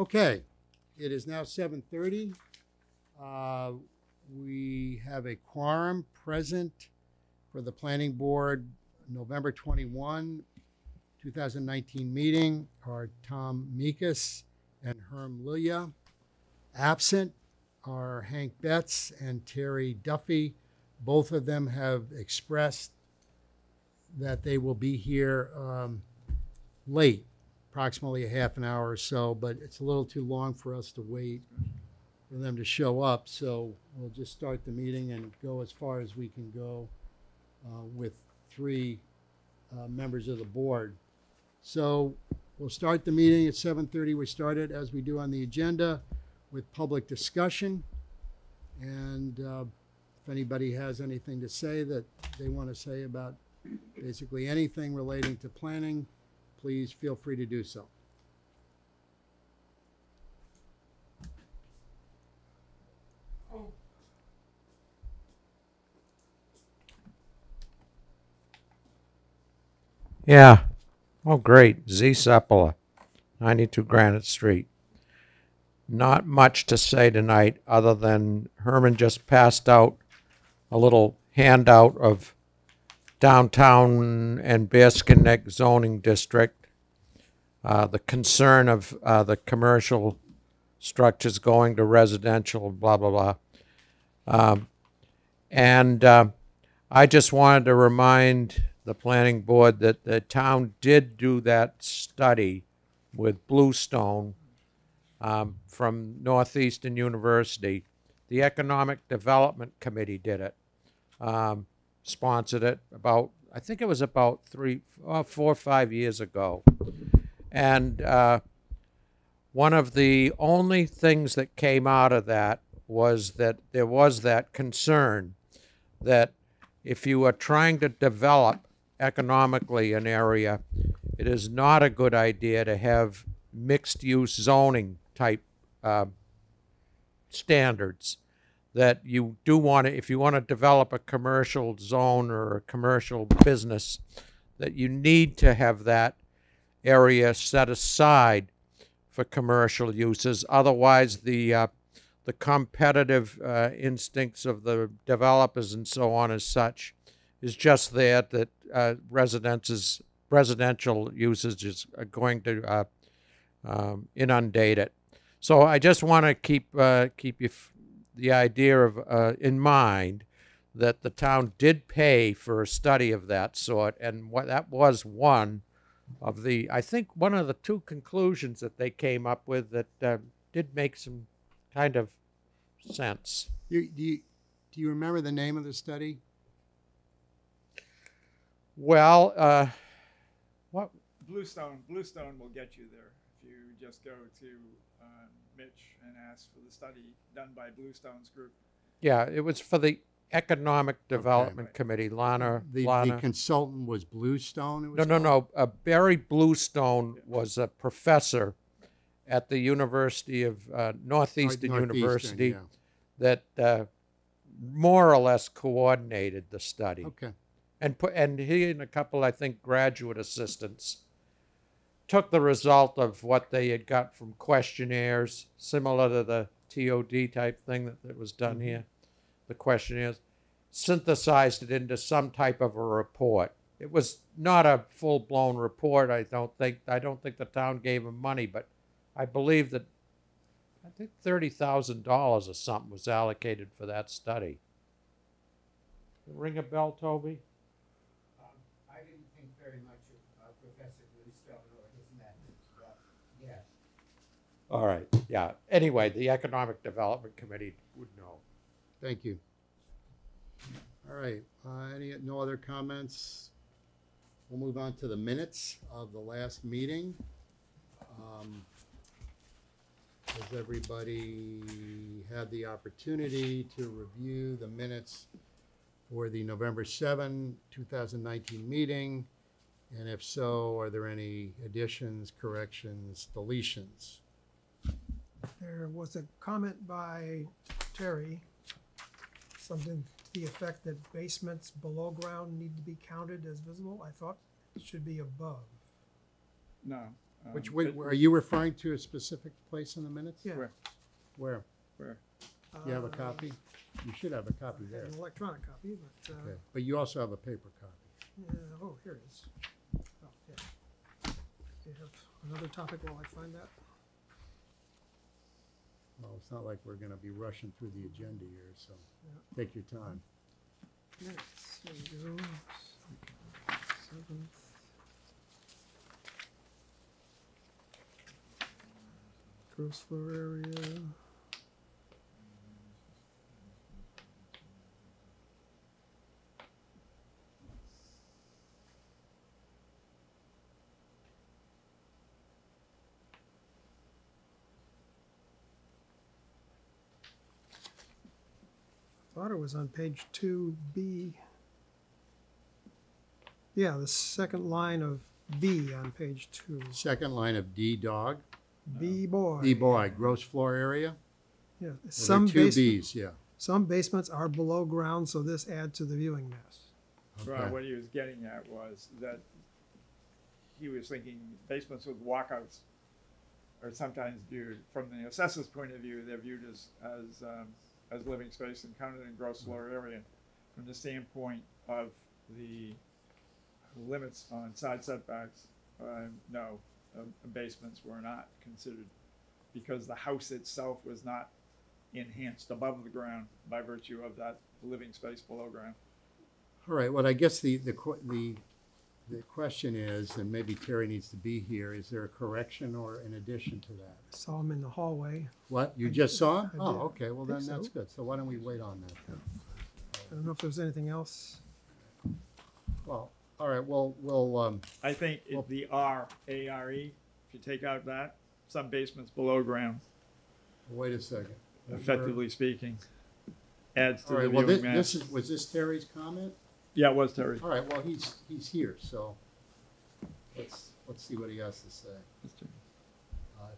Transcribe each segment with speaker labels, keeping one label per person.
Speaker 1: Okay, it is now 7:30. We have a quorum present for the Planning Board November 21, 2019 meeting are Tom Mikas and Herm Lilia. Absent are Hank Betts and Terry Duffy. Both of them have expressed that they will be here late, approximately a half an hour or so, but it's a little too long for us to wait for them to show up. So we'll just start the meeting and go as far as we can go with three members of the board. So we'll start the meeting at 7:30. We started, as we do on the agenda, with public discussion. And if anybody has anything to say that they want to say about basically anything relating to planning, please feel free to do so.
Speaker 2: Yeah. Oh, great. Z. Sepula, 92 Granite Street. Not much to say tonight other than Herman just passed out a little handout of downtown and Bearskin Neck zoning district. The concern of the commercial structures going to residential, blah, blah, blah. I just wanted to remind the planning board that the town did do that study with Bluestone from Northeastern University. The Economic Development Committee did it, sponsored it about, I think it was about 4 or 5 years ago. And one of the only things that came out of that was that there was that concern that if you are trying to develop economically an area, it is not a good idea to have mixed-use zoning type standards. That you do want to, if you want to develop a commercial zone or a commercial business, that you need to have that area set aside for commercial uses. Otherwise, the competitive instincts of the developers and so on as such is just there that residential usage are going to inundate it. So I just want to keep you the idea of in mind that the town did pay for a study of that sort, and what that was one of the, I think one of the two conclusions that they came up with that did make some kind of sense.
Speaker 1: Do you remember the name of the study?
Speaker 2: Well, what?
Speaker 3: Bluestone will get you there if you just go to Mitch and ask for the study done by Bluestone's group.
Speaker 2: Yeah, it was for the Economic Development Committee. Lana.
Speaker 1: The consultant was Bluestone? It was
Speaker 2: No. Barry Bluestone was a professor at the University of Northeastern University that more or less coordinated the study.
Speaker 1: Okay.
Speaker 2: And he and a couple, I think, graduate assistants took the result of what they had got from questionnaires, similar to the TOD type thing that was done here, the questionnaires, synthesized it into some type of a report. It was not a full-blown report, I don't think. I don't think the town gave them money, but I believe that, I think $30,000 or something was allocated for that study. Ring a bell, Toby?
Speaker 1: I didn't think very much of Professor Bluestone or his methods, but yes.
Speaker 2: All right, yeah. Anyway, the Economic Development Committee would know.
Speaker 1: Thank you. All right, no other comments? We'll move on to the minutes of the last meeting. Has everybody had the opportunity to review the minutes for the November 7, 2019 meeting? And if so, are there any additions, corrections, deletions?
Speaker 4: There was a comment by Terry, something to the effect that basements below ground need to be counted as visible. I thought it should be above.
Speaker 3: No,
Speaker 1: Are you referring to a specific place in the minutes?
Speaker 4: Yeah.
Speaker 3: Where?
Speaker 1: Where? You have a copy? You should have a copy
Speaker 4: I
Speaker 1: there.
Speaker 4: have an electronic copy, but,
Speaker 1: Okay. But you also have a paper copy.
Speaker 4: yeah, oh, here it is. Oh, yeah. You have another topic while I find that?
Speaker 1: Well, it's not like we're gonna be rushing through the agenda here, so
Speaker 4: Yeah.
Speaker 1: take your time.
Speaker 4: Minutes, there you go. 7th. Gross floor area. Thought it was on page 2B. Yeah, the second line of B on page 2.
Speaker 1: Second line of D dog,
Speaker 4: B boy.
Speaker 1: D boy, gross floor area.
Speaker 4: Yeah,
Speaker 1: Well,
Speaker 4: some
Speaker 1: there are two
Speaker 4: basement,
Speaker 1: Bs, yeah.
Speaker 4: some basements are below ground, so this adds to the viewing mass.
Speaker 3: Well,
Speaker 1: Okay.
Speaker 3: what he was getting at was that he was thinking basements with walkouts are sometimes viewed, from the assessor's point of view, they're viewed as living space and counted in gross floor area. From the standpoint of the limits on side setbacks, no, basements were not considered because the house itself was not enhanced above the ground by virtue of that living space below ground.
Speaker 1: All right, well, I guess the question is, and maybe Terry needs to be here, is there a correction or an addition to that?
Speaker 4: Saw them in the hallway.
Speaker 1: What, you just saw?
Speaker 4: I
Speaker 1: Oh,
Speaker 4: did.
Speaker 1: okay, well
Speaker 4: Think
Speaker 1: then that's
Speaker 4: so.
Speaker 1: good. So why don't we wait on that then?
Speaker 4: I don't know if there's anything else.
Speaker 1: Well, all right, well, we'll,
Speaker 3: I think
Speaker 1: Well-
Speaker 3: the R-A-R-E, if you take out that, some basements below ground,
Speaker 1: wait a second.
Speaker 3: effectively speaking, adds to
Speaker 1: All
Speaker 3: the
Speaker 1: right, well,
Speaker 3: viewing
Speaker 1: this
Speaker 3: mass.
Speaker 1: was this Terry's comment?
Speaker 3: Yeah, it was Terry.
Speaker 1: All right, well, he's here, so let's see what he has to say.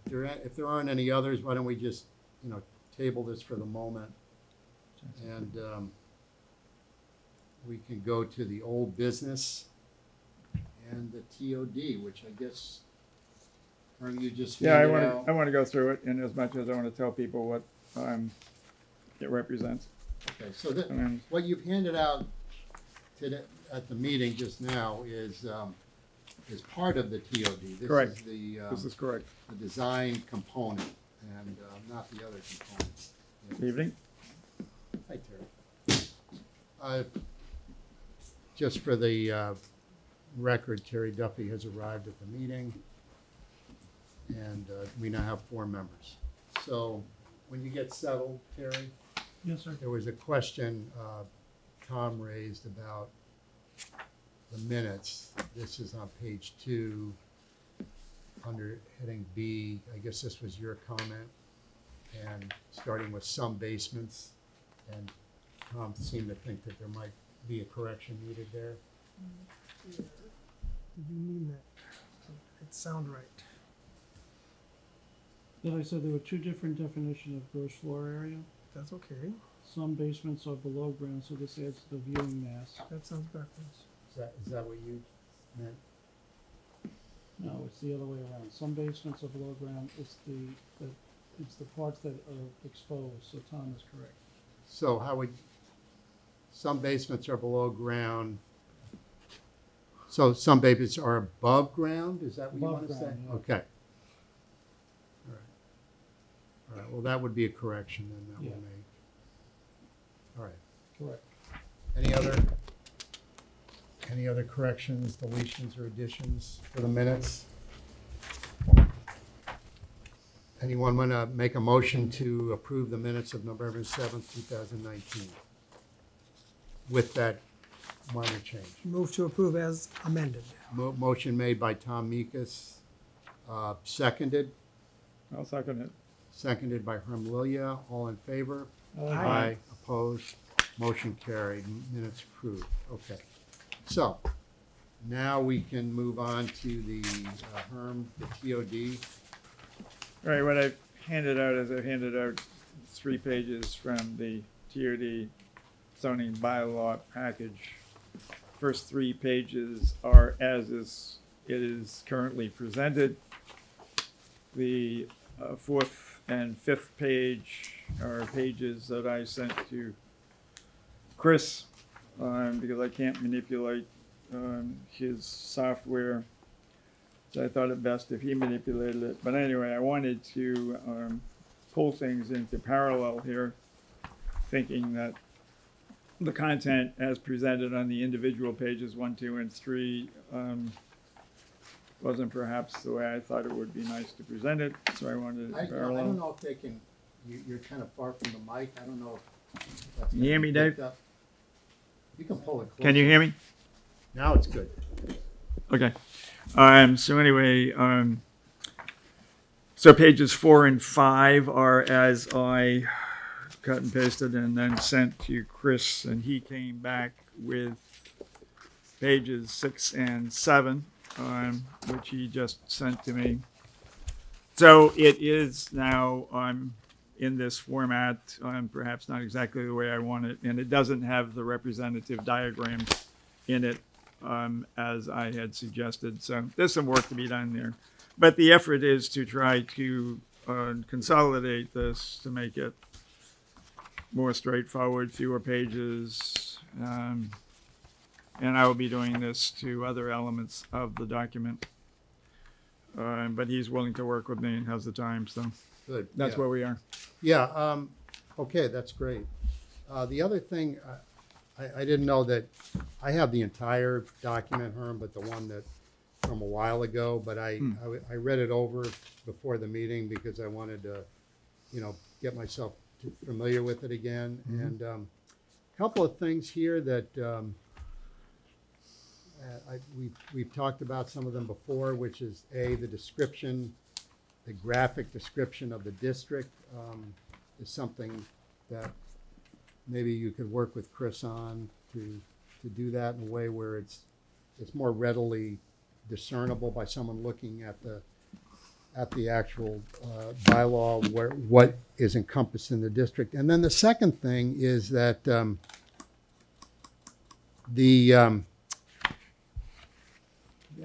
Speaker 1: If there aren't any others, why don't we just, table this for the moment? And we can go to the old business and the TOD, which I guess, you just
Speaker 3: Yeah, I
Speaker 1: handed
Speaker 3: want
Speaker 1: out.
Speaker 3: to, I want to go through it, and as much as I want to tell people what it represents.
Speaker 1: Okay, so
Speaker 3: I mean,
Speaker 1: what you've handed out today, at the meeting just now is part of the TOD.
Speaker 3: Correct.
Speaker 1: This
Speaker 3: this
Speaker 1: is
Speaker 3: is correct.
Speaker 1: the design component and not the other components.
Speaker 3: Evening?
Speaker 1: Hi, Terry. Just for the record, Terry Duffy has arrived at the meeting, and we now have 4 members. So when you get settled, Terry,
Speaker 4: Yes, sir.
Speaker 1: there was a question Tom raised about the minutes. This is on page 2, under heading B. I guess this was your comment, and starting with some basements. And Tom seemed to think that there might be a correction needed there.
Speaker 4: Did you mean that? It sound right.
Speaker 5: Then I said there were 2 different definitions of gross floor area.
Speaker 4: That's okay.
Speaker 5: Some basements are below ground, so this adds to the viewing mass.
Speaker 4: That sounds backwards.
Speaker 1: Is that what you meant?
Speaker 5: No, it's the other way around. Some basements are below ground. It's the parts that are exposed. So Tom is correct.
Speaker 1: So how would, some basements are below ground, so some basements are above ground? Is that what you
Speaker 5: Above
Speaker 1: want to say?
Speaker 5: ground, yeah.
Speaker 1: Okay. All right. All right, well, that would be a correction then that
Speaker 5: Yeah.
Speaker 1: we'll make. All right.
Speaker 5: Correct.
Speaker 1: Any other corrections, deletions, or additions for the minutes? Anyone want to make a motion to approve the minutes of November 7th, 2019? With that minor change.
Speaker 4: Move to approve as amended.
Speaker 1: Motion made by Tom Meekus, seconded
Speaker 3: I'll second it.
Speaker 1: Seconded by Herm Lilia. All in favor?
Speaker 4: Aye.
Speaker 1: Opposed? Motion carried. Minutes approved. Okay. So now we can move on to the Herm, the TOD.
Speaker 3: All right, what I've handed out is I've handed out 3 pages from the TOD zoning bylaw package. First 3 pages are as it is currently presented. the fourth and fifth page are pages that I sent to Chris, because I can't manipulate his software. So I thought it best if he manipulated it. But anyway, I wanted to pull things into parallel here, thinking that the content as presented on the individual pages 1, 2, and 3 wasn't perhaps the way I thought it would be nice to present it. So I wanted it
Speaker 1: I
Speaker 3: parallel.
Speaker 1: don't know if they can, you're kind of far from the mic. I don't know if that's.
Speaker 3: Can you hear me, Dave?
Speaker 1: You can pull it closer.
Speaker 3: Can you hear me?
Speaker 1: Now it's good.
Speaker 3: Okay. So anyway, so pages 4 and 5 are as I cut and pasted and then sent to Chris, and he came back with pages 6 and 7, which he just sent to me. So it is now in this format, perhaps not exactly the way I want it, and it doesn't have the representative diagrams in it as I had suggested. So there's some work to be done there. But the effort is to try to consolidate this to make it more straightforward, fewer pages. And I will be doing this to other elements of the document. But he's willing to work with me and has the time, so
Speaker 1: Good.
Speaker 3: that's
Speaker 1: Yeah.
Speaker 3: where we are.
Speaker 1: Yeah, okay, that's great. The other thing, I didn't know that, I have the entire document, Herm, but the one that from a while ago, but I read it over before the meeting because I wanted to, get myself familiar with it again. And a couple of things here that we've talked about some of them before, which is the description, the graphic description of the district is something that maybe you could work with Chris on to do that in a way where it's more readily discernible by someone looking at the actual bylaw, what is encompassed in the district. And then the second thing is that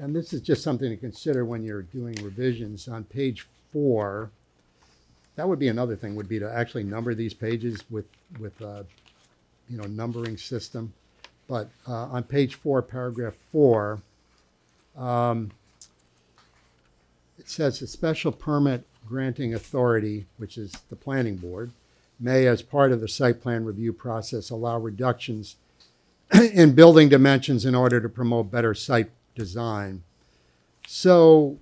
Speaker 1: and this is just something to consider when you're doing revisions, on page 4, that would be another thing, would be to actually number these pages with numbering system. But on page 4, paragraph 4, it says a special permit granting authority, which is the planning board, may, as part of the site plan review process, allow reductions in building dimensions in order to promote better site design. So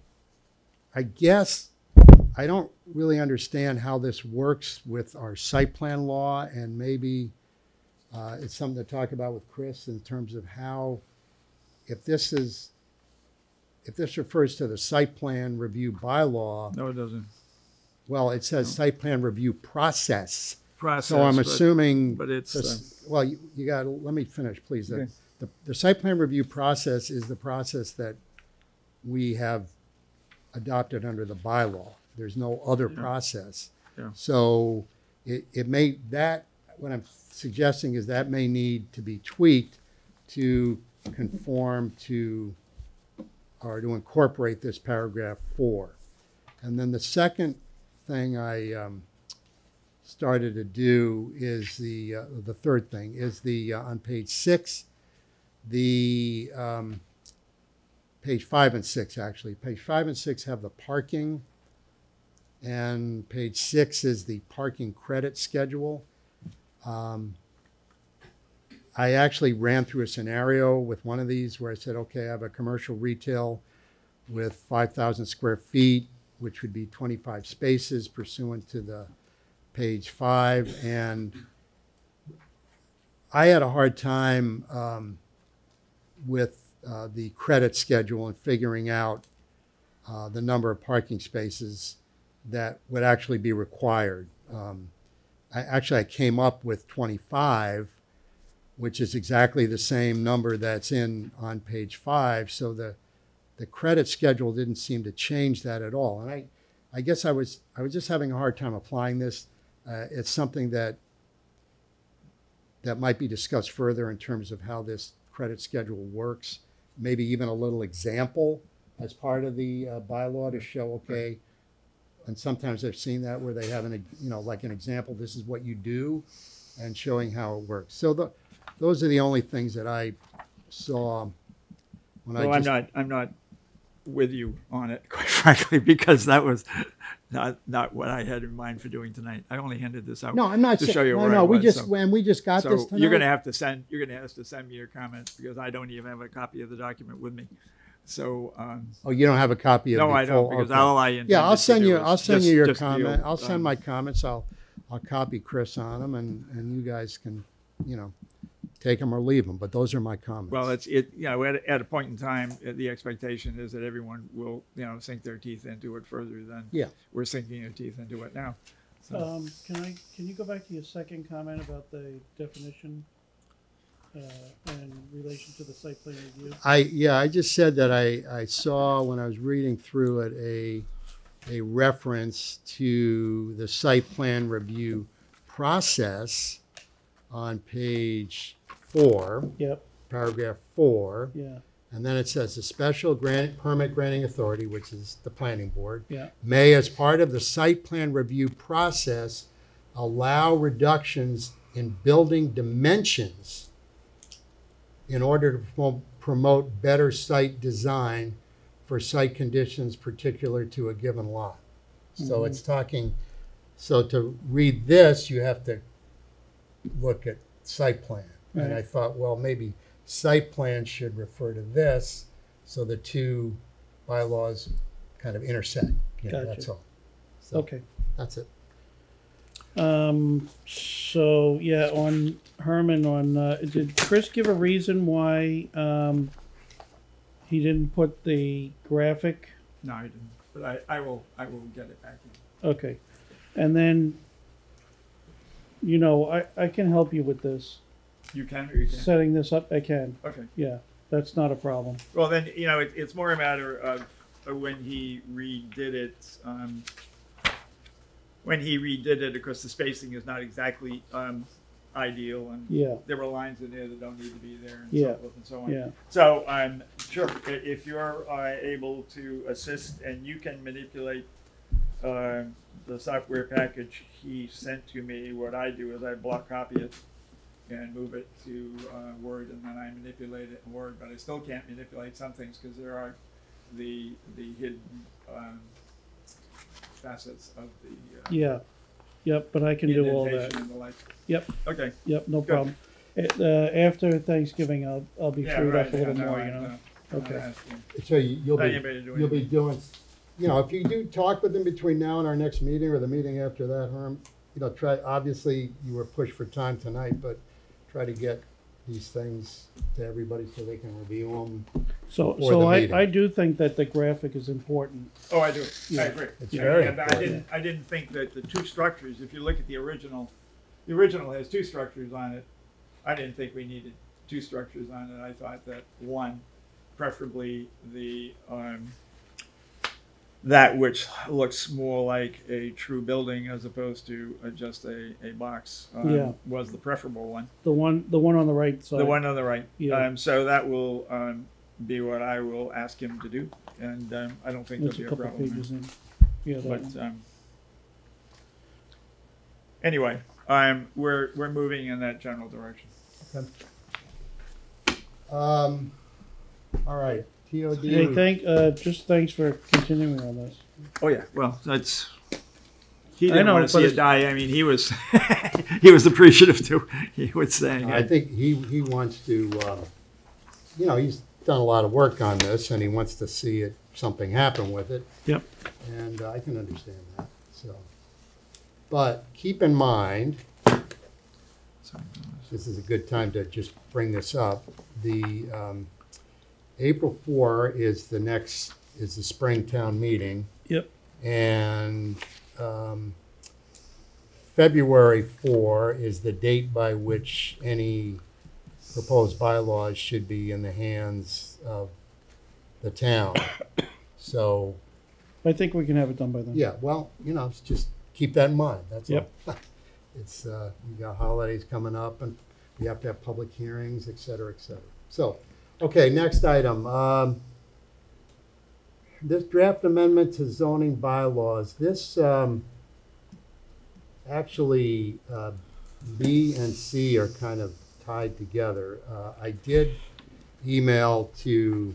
Speaker 1: I guess I don't really understand how this works with our site plan law, and maybe it's something to talk about with Chris in terms of how, if this refers to the site plan review bylaw.
Speaker 3: No, it doesn't.
Speaker 1: Well, it says site plan review process.
Speaker 3: Process.
Speaker 1: So I'm assuming.
Speaker 3: But it's.
Speaker 1: Well, you got to, let me finish, please.
Speaker 3: Okay.
Speaker 1: The site plan review process is the process that we have adopted under the bylaw. There's no other process.
Speaker 3: Yeah.
Speaker 1: So what I'm suggesting is that may need to be tweaked to conform to, or to incorporate this paragraph 4. And then the second thing I started to do is the third thing is on page 6, page 5 and 6 actually. Page 5 and 6 have the parking, and page 6 is the parking credit schedule. I actually ran through a scenario with one of these where I said, okay, I have a commercial retail with 5,000 square feet, which would be 25 spaces pursuant to the page 5. And I had a hard time with the credit schedule and figuring out the number of parking spaces that would actually be required. I came up with 25, which is exactly the same number that's on page 5. So the credit schedule didn't seem to change that at all. And I guess I was just having a hard time applying this. It's something that might be discussed further in terms of how this credit schedule works. Maybe even a little example as part of the bylaw to show, okay, And sometimes I've seen that where they have like an example, this is what you do, and showing how it works. So those are the only things that I saw when
Speaker 3: Well,
Speaker 1: I just.
Speaker 3: I'm not with you on it, quite frankly, because that was not what I had in mind for doing tonight. I only handed this out.
Speaker 1: No, I'm not
Speaker 3: to
Speaker 1: saying,
Speaker 3: show you
Speaker 1: no,
Speaker 3: where
Speaker 1: no,
Speaker 3: I
Speaker 1: we
Speaker 3: was,
Speaker 1: just,
Speaker 3: so-
Speaker 1: when we just got this
Speaker 3: So
Speaker 1: tonight.
Speaker 3: you're gonna have to send me your comments because I don't even have a copy of the document with me. So
Speaker 1: Oh, you don't have a copy of
Speaker 3: no,
Speaker 1: the
Speaker 3: I don't,
Speaker 1: full-
Speaker 3: because
Speaker 1: okay.
Speaker 3: all I intended
Speaker 1: Yeah, I'll
Speaker 3: to
Speaker 1: send
Speaker 3: do
Speaker 1: you,
Speaker 3: is
Speaker 1: I'll send you your
Speaker 3: just
Speaker 1: comment.
Speaker 3: deal,
Speaker 1: I'll send my comments. I'll copy Chris on them and you guys can, take them or leave them, but those are my comments.
Speaker 3: Well, at a point in time, the expectation is that everyone will, sink their teeth into it further than
Speaker 1: Yeah.
Speaker 3: we're sinking our teeth into it now. So,
Speaker 5: Can you go back to your second comment about the definition in relation to the site plan review?
Speaker 1: I just said that I saw when I was reading through it a reference to the site plan review process on page 4,
Speaker 5: Yep,
Speaker 1: paragraph 4,
Speaker 5: yeah,
Speaker 1: and then it says the special permit granting authority, which is the planning board,
Speaker 5: yeah,
Speaker 1: may, as part of the site plan review process, allow reductions in building dimensions in order to promote better site design for site conditions particular to a given lot. So it's talking, so to read this, you have to look at site plan. And I
Speaker 5: Right.
Speaker 1: thought, well, maybe site plan should refer to this, so the two bylaws kind of intersect.
Speaker 5: Gotcha.
Speaker 1: That's all. So
Speaker 5: okay.
Speaker 1: that's it.
Speaker 5: So, yeah, on Herman, did Chris give a reason why, he didn't put the graphic?
Speaker 3: no, I didn't, but I will get it back to you.
Speaker 5: Okay, and then, I can help you with this.
Speaker 3: You can or you can't?
Speaker 5: Setting this up, I can,
Speaker 3: Okay.
Speaker 5: yeah, that's not a problem.
Speaker 3: Well, then, it's more a matter of when he redid it. When he redid it, of course, the spacing is not exactly ideal, and
Speaker 5: Yeah,
Speaker 3: there were lines in there that don't need to be there, and
Speaker 5: Yeah.
Speaker 3: so forth and so on.
Speaker 5: yeah,
Speaker 3: So I'm sure if you're able to assist and you can manipulate the software package he sent to me, what I do is I block copy it and move it to Word, and then I manipulate it in Word. But I still can't manipulate some things because there are the hidden facets of the
Speaker 5: yeah, yep, but I can do all
Speaker 3: indentation
Speaker 5: that.
Speaker 3: and the like.
Speaker 5: Yep,
Speaker 3: Okay.
Speaker 5: yep, no
Speaker 3: Good.
Speaker 5: problem. After Thanksgiving, I'll be
Speaker 3: Yeah,
Speaker 5: freed
Speaker 3: right.
Speaker 5: up a little
Speaker 3: yeah, no,
Speaker 5: more,
Speaker 3: I-
Speaker 5: you know?
Speaker 3: no, I'm not
Speaker 5: Okay.
Speaker 3: asking.
Speaker 1: So you'll
Speaker 3: Not
Speaker 1: be,
Speaker 3: anybody to do
Speaker 1: you'll be
Speaker 3: anything.
Speaker 1: doing, if you do talk with him between now and our next meeting or the meeting after that, Herm, obviously you were pushed for time tonight, but try to get these things to everybody so they can review them.
Speaker 5: So,
Speaker 1: Before the meeting.
Speaker 5: I do think that the graphic is important.
Speaker 3: Oh, I do.
Speaker 5: Yeah.
Speaker 3: I agree.
Speaker 1: It's
Speaker 3: Yeah,
Speaker 1: very
Speaker 3: and
Speaker 1: important.
Speaker 3: I didn't think that the two structures, if you look at the original has two structures on it. I didn't think we needed two structures on it. I thought that one, preferably the, that which looks more like a true building as opposed to just a box,
Speaker 5: Yeah.
Speaker 3: was the preferable one.
Speaker 5: The one on the right side.
Speaker 3: The one on the right.
Speaker 5: Yeah.
Speaker 3: So that will be what I will ask him to do, and I don't think there'll
Speaker 5: It's
Speaker 3: be
Speaker 5: a
Speaker 3: a
Speaker 5: couple
Speaker 3: problem.
Speaker 5: pages in. Yeah, that
Speaker 3: But
Speaker 5: one.
Speaker 3: anyway, we're moving in that general direction.
Speaker 1: All right, TOD.
Speaker 5: Hey, just thanks for continuing on this.
Speaker 3: Oh yeah, well that's. He
Speaker 5: I
Speaker 3: didn't
Speaker 5: know,
Speaker 3: want to see
Speaker 5: but
Speaker 3: it die. I mean, he was he was appreciative too. He was saying,
Speaker 1: I think he wants to, he's done a lot of work on this and he wants to see something happen with it.
Speaker 5: Yep.
Speaker 1: And I can understand that, so. But keep in mind, this is a good time to just bring this up. The April 4 is the spring town meeting.
Speaker 5: Yep.
Speaker 1: And February 4 is the date by which any proposed bylaws should be in the hands of the town. So,
Speaker 5: I think we can have it done by then.
Speaker 1: yeah, well, just keep that in mind, that's all.
Speaker 5: Yep.
Speaker 1: It's, you got holidays coming up and we have to have public hearings, et cetera, et cetera. So, okay, next item. this draft amendment to zoning bylaws, this, actually, B and C are kind of tied together. I did email to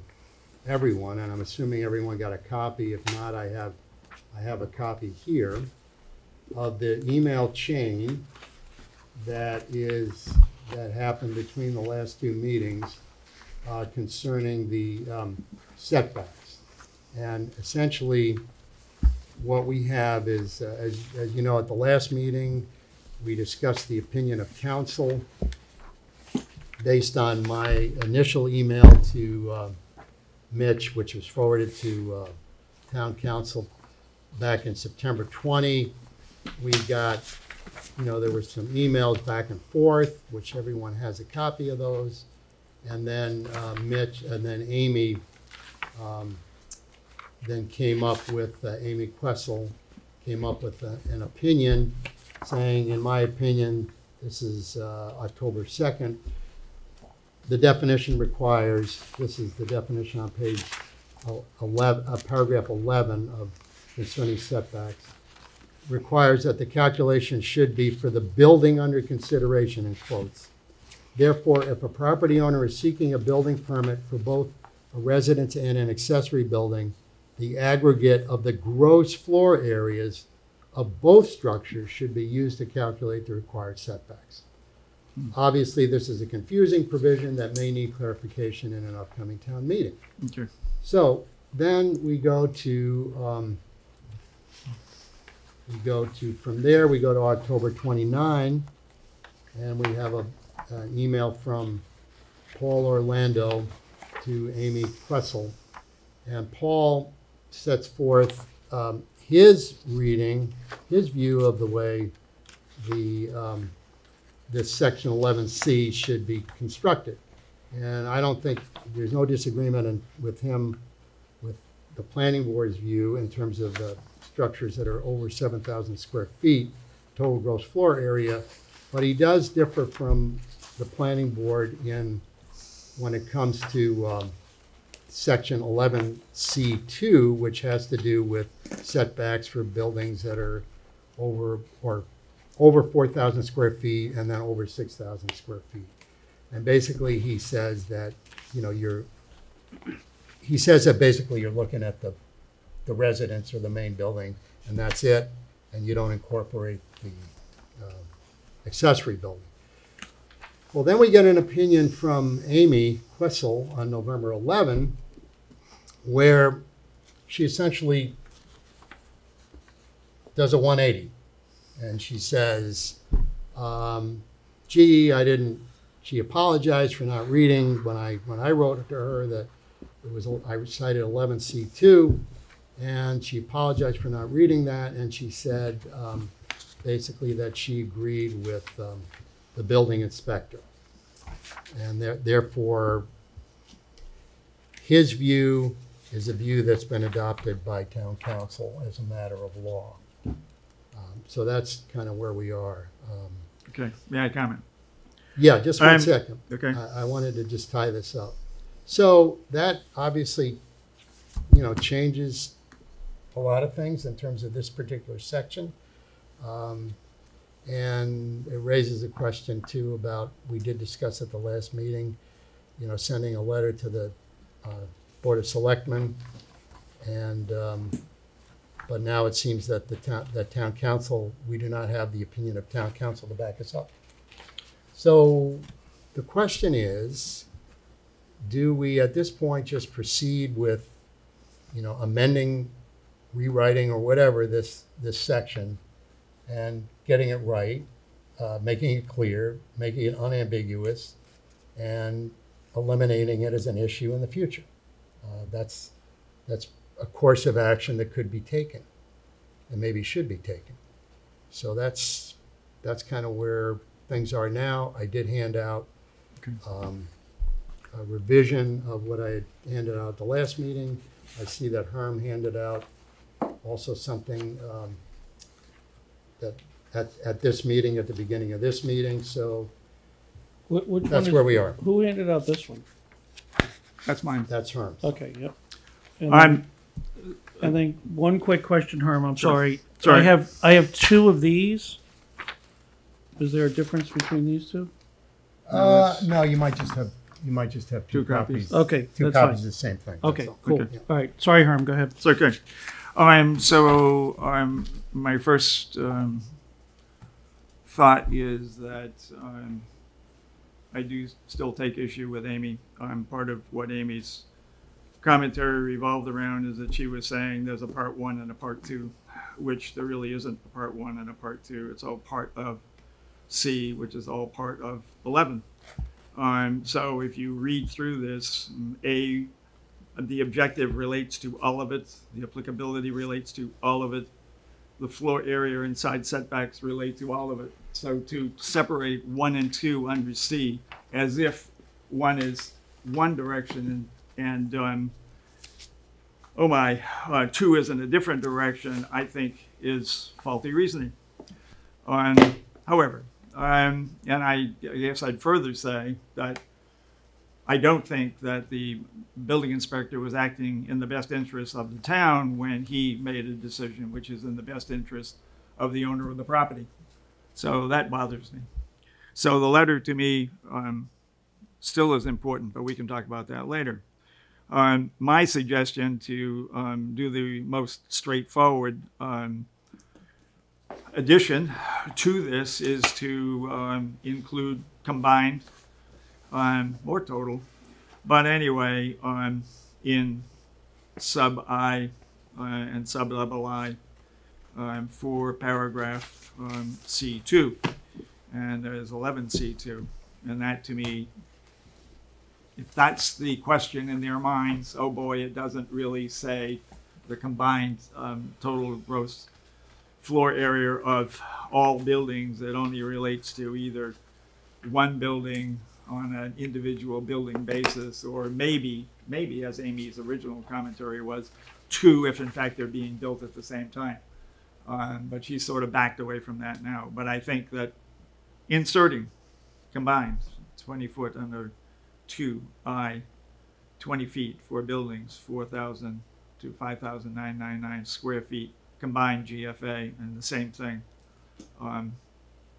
Speaker 1: everyone, and I'm assuming everyone got a copy. If not, I have a copy here of the email chain that happened between the last two meetings concerning the setbacks. And essentially, what we have is, as you know, at the last meeting, we discussed the opinion of council based on my initial email to Mitch, which was forwarded to town council back in September 20. We got, there were some emails back and forth, which everyone has a copy of those. And then Mitch, and then Amy then came up with, Amy Questle came up with an opinion saying, in my opinion, this is October 2nd, the definition requires, this is the definition on page 11, paragraph 11 of concerning setbacks, requires that the calculation should be for the building under consideration, in quotes. Therefore, if a property owner is seeking a building permit for both a residence and an accessory building, the aggregate of the gross floor areas of both structures should be used to calculate the required setbacks. Obviously, this is a confusing provision that may need clarification in an upcoming town meeting.
Speaker 3: Okay.
Speaker 1: So then we go to, from there, we go to October 29, and we have an email from Paul Orlando to Amy Questle. And Paul sets forth his reading, his view of the way this section 11C should be constructed. And I don't think, there's no disagreement with him, with the planning board's view in terms of the structures that are over 7,000 square feet, total gross floor area. But he does differ from the planning board when it comes to section 11C2, which has to do with setbacks for buildings that are over 4,000 square feet and then over 6,000 square feet. And basically he says that, basically you're looking at the residence or the main building and that's it, and you don't incorporate the accessory building. Well, then we get an opinion from Amy Questle on November 11, where she essentially does a 180. And she says, she apologized for not reading when I wrote to her that I recited 11C2, and she apologized for not reading that, and she said basically that she agreed with the building inspector. And therefore, his view is a view that's been adopted by town council as a matter of law. So that's kind of where we are.
Speaker 3: Okay. May I comment?
Speaker 1: Yeah, just one second.
Speaker 3: Okay.
Speaker 1: I wanted to just tie this up. So that obviously, changes a lot of things in terms of this particular section. And it raises a question too about, we did discuss at the last meeting, sending a letter to the Board of Selectmen. And, but now it seems that town council, we do not have the opinion of town council to back us up. So the question is, do we at this point just proceed with, amending, rewriting or whatever this section and getting it right, making it clear, making it unambiguous, and eliminating it as an issue in the future? That's a course of action that could be taken and maybe should be taken. So that's kind of where things are now. I did hand out a revision of what I had handed out at the last meeting. I see that Herm handed out also something that at this meeting, at the beginning of this meeting. So
Speaker 5: Which
Speaker 1: that's
Speaker 5: one
Speaker 1: where
Speaker 5: is-
Speaker 1: we are.
Speaker 5: Who handed out this one?
Speaker 3: That's mine.
Speaker 1: That's Herm's.
Speaker 5: Okay, yep. And then And then one quick question, Herm, I'm sorry.
Speaker 3: Sorry.
Speaker 5: I have two of these. Is there a difference between these two?
Speaker 1: No, you might just have two
Speaker 3: Two copies.
Speaker 1: copies.
Speaker 5: Okay,
Speaker 1: Two
Speaker 5: that's
Speaker 1: copies
Speaker 5: fine.
Speaker 1: of the same thing. that's
Speaker 5: Okay,
Speaker 1: all.
Speaker 5: cool.
Speaker 3: Okay.
Speaker 5: All right, sorry, Herm, go ahead.
Speaker 3: It's okay. My first thought is that I do still take issue with Amy. Part of what Amy's commentary revolved around is that she was saying there's a part one and a part two, which there really isn't a part one and a part two. It's all part of C, which is all part of 11. So if you read through this, the objective relates to all of it. The applicability relates to all of it. The floor area and side setbacks relate to all of it. So to separate 1 and 2 under C as if 1 is one direction and 2 is in a different direction, I think is faulty reasoning. However, and I guess I'd further say that I don't think that the building inspector was acting in the best interest of the town when he made a decision which is in the best interest of the owner of the property. So that bothers me. So the letter to me still is important, but we can talk about that later. My suggestion to do the most straightforward addition to this is to include combined or total, but anyway, in sub I and sub double I for paragraph C2, and there's 11C2, and that to me, if that's the question in their minds, oh boy, it doesn't really say the combined total gross floor area of all buildings. It only relates to either one building on an individual building basis, or maybe as Amy's original commentary was, 2 if in fact they're being built at the same time. But she's sort of backed away from that now. But I think that inserting combined 20 foot under 2I, 20 feet for buildings 4,000 to 5,999 square feet, combined GFA, and the same thing.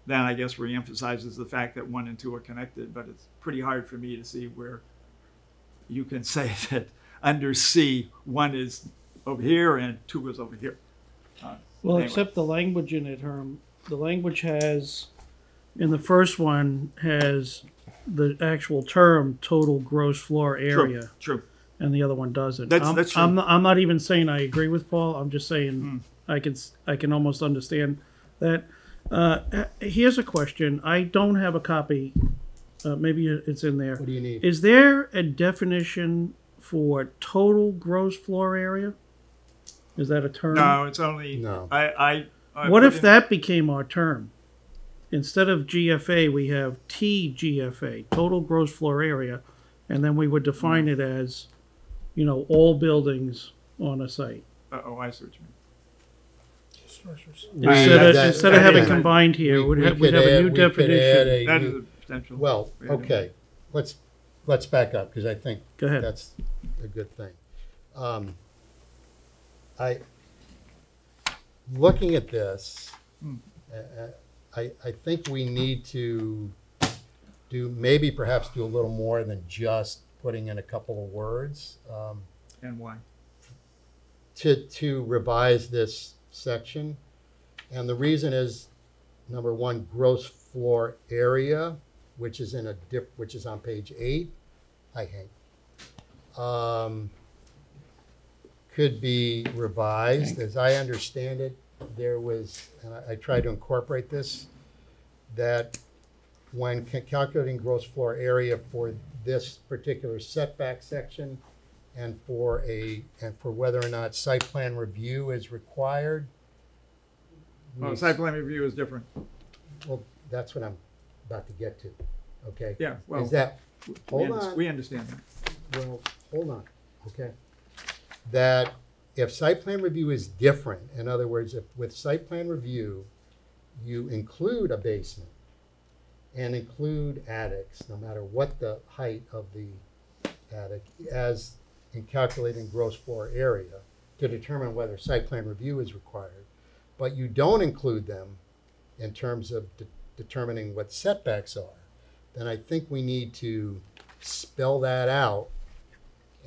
Speaker 3: Then I guess reemphasizes the fact that 1 and 2 are connected, but it's pretty hard for me to see where you can say that under C, 1 is over here and 2 is over here.
Speaker 5: Well,
Speaker 3: Anyway.
Speaker 5: except the language in it, Herm. The language has, in the first one, has the actual term total gross floor area,
Speaker 3: True.
Speaker 5: and the other one doesn't.
Speaker 3: That's true.
Speaker 5: I'm not even saying I agree with Paul. I'm just saying I can almost understand that. Here's a question. I don't have a copy. Maybe it's in there.
Speaker 1: What do you need?
Speaker 5: Is there a definition for total gross floor area? Is that a term?
Speaker 3: No, it's only,
Speaker 1: No.
Speaker 3: I
Speaker 5: What
Speaker 3: put
Speaker 5: if
Speaker 3: in-
Speaker 5: that became our term? Instead of GFA, we have TGFA, total gross floor area, and then we would define it as, all buildings on a site.
Speaker 3: Oh, I see what you mean.
Speaker 4: Structures.
Speaker 5: Instead of having
Speaker 3: again,
Speaker 5: combined here, we'd have a new definition.
Speaker 3: That is a potential.
Speaker 1: Well,
Speaker 3: way to do it.
Speaker 1: okay, let's back up, because I think
Speaker 5: Go ahead.
Speaker 1: that's a good thing. Looking at this, I think we need to perhaps do a little more than just putting in a couple of words
Speaker 3: And why?
Speaker 1: to revise this section. And the reason is, number one, gross floor area, which is on page 8. Hi, Hank. Could be revised. As I understand it, there was, and I tried to incorporate this, that when calculating gross floor area for this particular setback section and for whether or not site plan review is required.
Speaker 3: Well, site plan review is different.
Speaker 1: Well, that's what I'm about to get to, okay?
Speaker 3: Yeah, well,
Speaker 1: Is that, hold on.
Speaker 3: we understand that.
Speaker 1: Well, hold on, okay? That if site plan review is different, in other words, if with site plan review, you include a basement and include attics, no matter what the height of the attic, as in calculating gross floor area, to determine whether site plan review is required, but you don't include them in terms of determining what setbacks are, then I think we need to spell that out.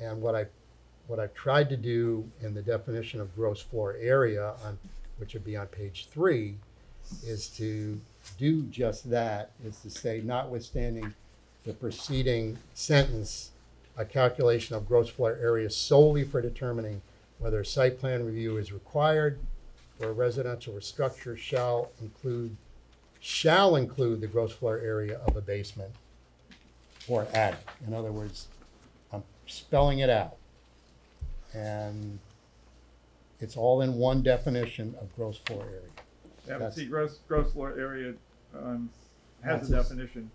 Speaker 1: And what I've tried to do in the definition of gross floor area, which would be on page 3, is to do just that, is to say, notwithstanding the preceding sentence, a calculation of gross floor area solely for determining whether site plan review is required for a residential structure shall include the gross floor area of a basement or attic. In other words, I'm spelling it out. And it's all in one definition of gross floor area.
Speaker 3: Yeah, but
Speaker 1: That's-
Speaker 3: see, gross floor area has
Speaker 1: That's
Speaker 3: a
Speaker 1: a-
Speaker 3: definition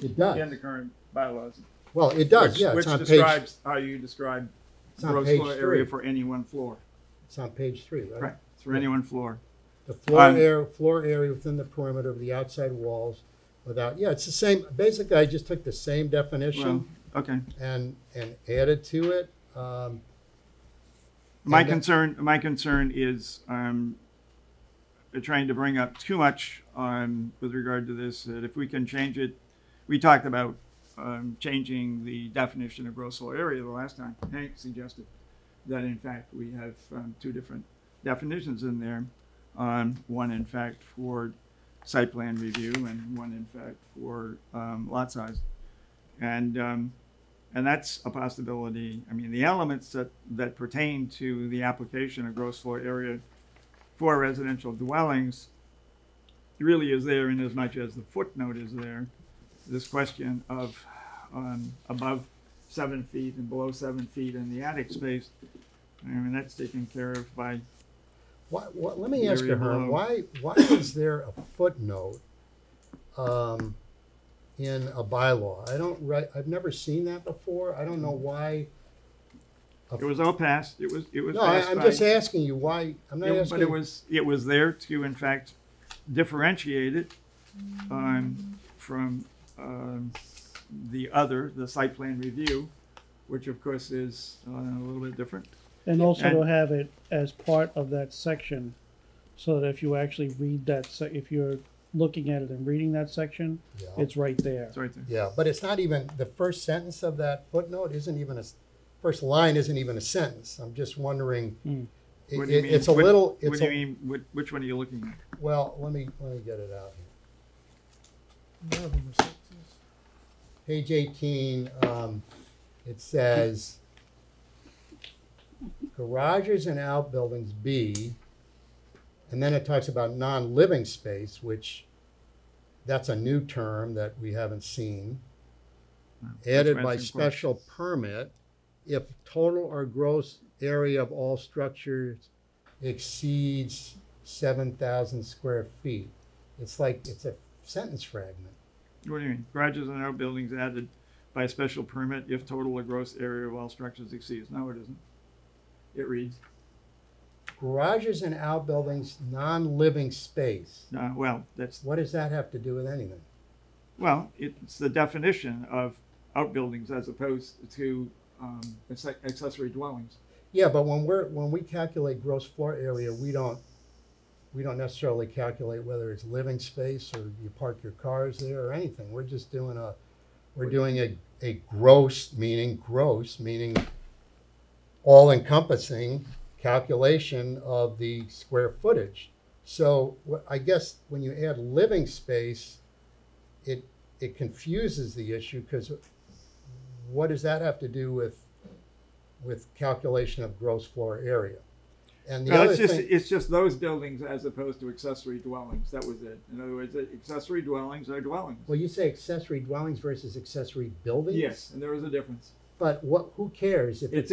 Speaker 1: It does.
Speaker 3: in the current bylaws.
Speaker 1: Well, it does,
Speaker 3: which,
Speaker 1: yeah.
Speaker 3: Which
Speaker 1: It's on page,
Speaker 3: describes how you describe
Speaker 1: it's on
Speaker 3: gross
Speaker 1: page
Speaker 3: floor area
Speaker 1: 3.
Speaker 3: for any one floor.
Speaker 1: It's on page 3, right?
Speaker 3: Right, it's for any one floor.
Speaker 1: The floor
Speaker 3: Um,
Speaker 1: area within the perimeter of the outside walls without, yeah, it's the same. Basically, I just took the same definition
Speaker 3: Well, okay.
Speaker 1: and added to it.
Speaker 3: My
Speaker 1: And that-
Speaker 3: concern is trying to bring up too much with regard to this. That if we can change it, we talked about changing the definition of gross floor area the last time. Hank suggested that in fact we have 2 different definitions in there. One in fact for site plan review and one in fact for lot size, and that's a possibility. I mean, the elements that pertain to the application of gross floor area for residential dwellings really is there in as much as the footnote is there. This question of above 7 feet and below 7 feet in the attic space, I mean, that's taken care of by,
Speaker 1: Let me ask you,
Speaker 3: Area
Speaker 1: Herm,
Speaker 3: below.
Speaker 1: why is there a footnote in a bylaw? I've never seen that before. I don't know why.
Speaker 3: it was all passed, it was
Speaker 1: No,
Speaker 3: passed
Speaker 1: I'm
Speaker 3: by-
Speaker 1: just asking you why. I'm not asking.
Speaker 3: But it was there to, in fact, differentiate it from the site plan review, which of course is a little bit different.
Speaker 5: And also
Speaker 3: And-
Speaker 5: to have it as part of that section, so that if you actually read that, if you're looking at it and reading that section,
Speaker 1: Yeah.
Speaker 5: it's right there.
Speaker 3: It's right there.
Speaker 1: Yeah, but it's not even, the first sentence of that footnote isn't even first line isn't even a sentence. I'm just wondering,
Speaker 3: What do you mean?
Speaker 1: it's a
Speaker 3: What-
Speaker 1: little,
Speaker 3: What
Speaker 1: it's
Speaker 3: do you
Speaker 1: a,
Speaker 3: mean, which one are you looking at?
Speaker 1: well, let me get it out here.
Speaker 4: None of them are sentences.
Speaker 1: Page 18, it says, garages and outbuildings B, and then it talks about non-living space, which that's a new term that we haven't seen. Added by
Speaker 3: That's mentioned
Speaker 1: special permit if total or gross area of all structures exceeds 7,000 square feet. It's like, it's a sentence fragment.
Speaker 3: What do you mean? Garages and outbuildings added by special permit if total or gross area of all structures exceeds. No, it isn't. It reads,
Speaker 1: Garages and outbuildings, non-living space.
Speaker 3: well, that's,
Speaker 1: What does that have to do with anything?
Speaker 3: well, it's the definition of outbuildings as opposed to accessory dwellings.
Speaker 1: Yeah, but when we calculate gross floor area, we don't necessarily calculate whether it's living space or you park your cars there or anything. We're just doing a gross, meaning all encompassing calculation of the square footage. So I guess when you add living space, it confuses the issue, because what does that have to do with calculation of gross floor area? And the
Speaker 3: No,
Speaker 1: other
Speaker 3: it's just
Speaker 1: thing,
Speaker 3: it's just those buildings as opposed to accessory dwellings. That was it. In other words, accessory dwellings are dwellings.
Speaker 1: well, you say accessory dwellings versus accessory buildings?
Speaker 3: Yes, and there is a difference.
Speaker 1: But who cares if
Speaker 3: It's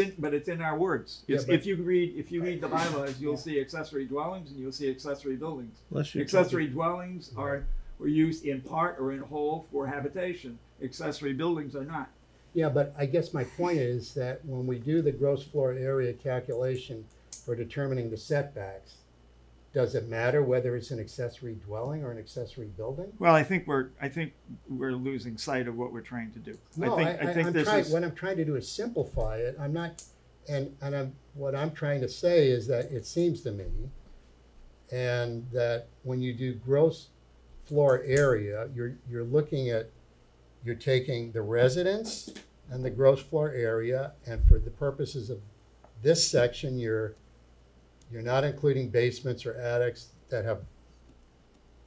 Speaker 3: in our words.
Speaker 1: Yeah,
Speaker 3: It's,
Speaker 1: but-
Speaker 3: if you read the bylaws, you'll see accessory dwellings and you'll see accessory buildings.
Speaker 5: Unless you're
Speaker 3: Accessory dwellings were used in part or in whole for habitation. Accessory buildings are not.
Speaker 1: Yeah, but I guess my point is that when we do the gross floor area calculation for determining the setbacks, does it matter whether it's an accessory dwelling or an accessory building?
Speaker 3: Well, I think we're losing sight of what we're trying to do.
Speaker 1: No,
Speaker 3: I think
Speaker 1: I'm
Speaker 3: this
Speaker 1: trying,
Speaker 3: is
Speaker 1: what I'm trying to do is simplify it. I'm not what I'm trying to say is that it seems to me, and that when you do gross floor area, you're looking at, you're taking the residence and the gross floor area, and for the purposes of this section, you're not including basements or attics that have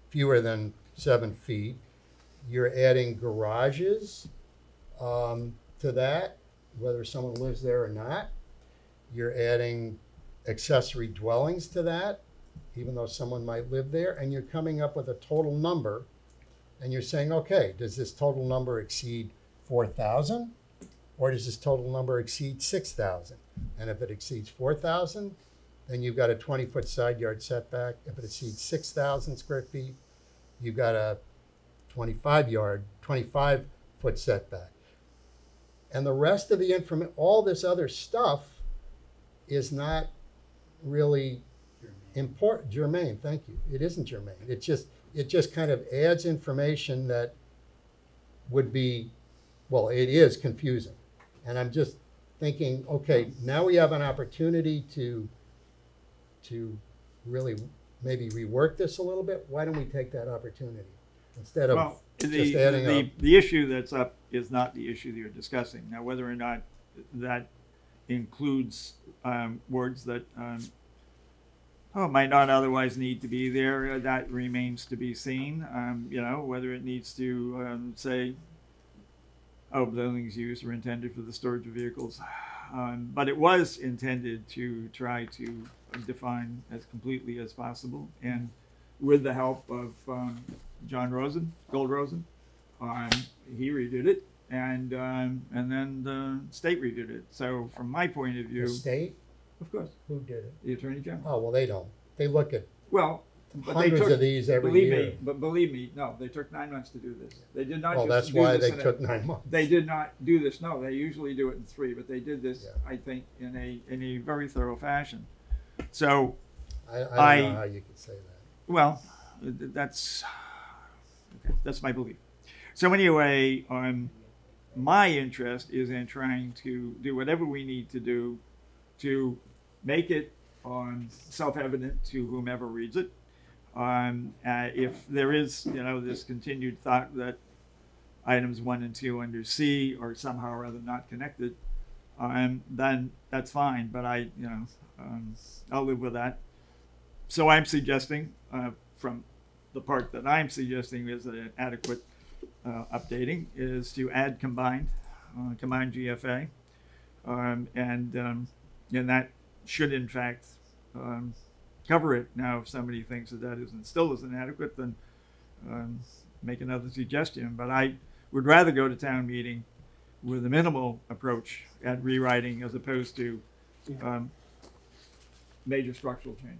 Speaker 1: fewer than 7 feet. You're adding garages to that, whether someone lives there or not. You're adding accessory dwellings to that, even though someone might live there, and you're coming up with a total number, and you're saying, okay, does this total number exceed 4,000, or does this total number exceed 6,000? And if it exceeds 4,000, then you've got a 20-foot side yard setback. If it exceeds 6,000 square feet, you've got a 25-foot setback. And the rest of the information, all this other stuff, is not really important. Germane, thank you. It isn't germane. It just kind of adds information that would be, well, it is confusing. And I'm just thinking, okay, now we have an opportunity to really maybe rework this a little bit. Why don't we take that opportunity instead of just adding up?
Speaker 3: The issue that's up is not the issue that you're discussing. Now, whether or not that includes words that might not otherwise need to be there, that remains to be seen. Whether it needs to say, buildings used or intended for the storage of vehicles. But it was intended to try to define as completely as possible. And with the help of John Gold Rosen, he redid it. And then the state reviewed it. So from my point of view,
Speaker 1: The state?
Speaker 3: of course,
Speaker 1: Who did it?
Speaker 3: the Attorney General.
Speaker 1: Oh, well, they don't. They look at
Speaker 3: Well, but they
Speaker 1: hundreds
Speaker 3: took,
Speaker 1: of these every
Speaker 3: believe
Speaker 1: year.
Speaker 3: me, but believe me, no, they took 9 months to do this. They did not
Speaker 1: Well,
Speaker 3: just
Speaker 1: that's
Speaker 3: do
Speaker 1: why
Speaker 3: this
Speaker 1: they
Speaker 3: in
Speaker 1: took 9 months.
Speaker 3: They did not do this. No, they usually do it in 3, but they did this,
Speaker 1: Yeah.
Speaker 3: I think, in a very thorough fashion. So,
Speaker 1: I don't know how you could say that.
Speaker 3: well, that's my belief. So anyway, my interest is in trying to do whatever we need to do to make it self-evident to whomever reads it. If there is, this continued thought that items 1 and 2 under C are somehow or other not connected, then that's fine. But I'll live with that. So I'm suggesting, from the part that I'm suggesting is an adequate updating, is to add combined GFA, and that should in fact cover it. Now, if somebody thinks that still isn't adequate, then make another suggestion. But I would rather go to town meeting with a minimal approach at rewriting as opposed to major structural change.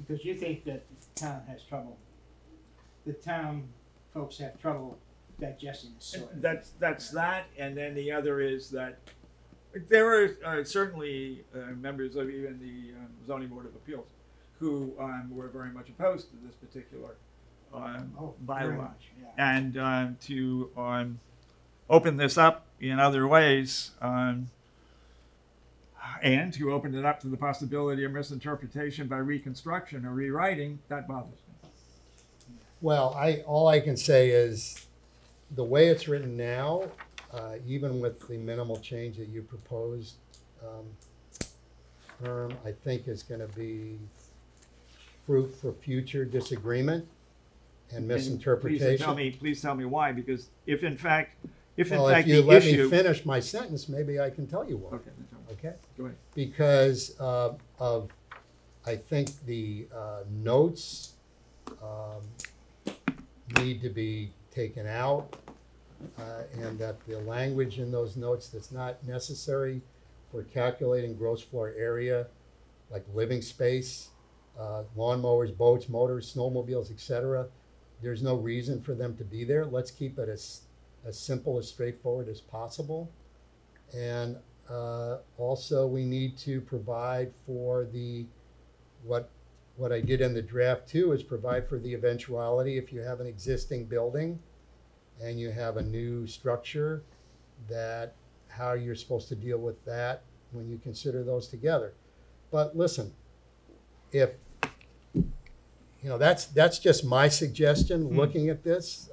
Speaker 6: Because you think that the town has trouble. The town folks have trouble digesting the soil.
Speaker 3: That's that, and then the other is that there are certainly members of even the Zoning Board of Appeals who were very much opposed to this particular
Speaker 6: Very
Speaker 3: bylaw.
Speaker 6: much, yeah.
Speaker 3: And to open this up in other ways, and to open it up to the possibility of misinterpretation by reconstruction or rewriting, that bothers me.
Speaker 1: Well, all I can say is the way it's written now, even with the minimal change that you proposed, I think is going to be fruit for future disagreement and misinterpretation.
Speaker 3: Please tell me why, because if in fact
Speaker 1: Well, if you
Speaker 3: the
Speaker 1: let
Speaker 3: issue.
Speaker 1: me finish my sentence, maybe I can tell you why.
Speaker 3: Okay, then tell me.
Speaker 1: Okay?
Speaker 3: Go ahead.
Speaker 1: Because of, I think the notes need to be taken out, and that the language in those notes that's not necessary for calculating gross floor area, like living space, lawnmowers, boats, motors, snowmobiles, etc. There's no reason for them to be there. Let's keep it as simple, as straightforward as possible. And also we need to provide for what I did in the draft too, is provide for the eventuality if you have an existing building and you have a new structure, that how you're supposed to deal with that when you consider those together. But listen, if, you know, that's just my suggestion, looking at this.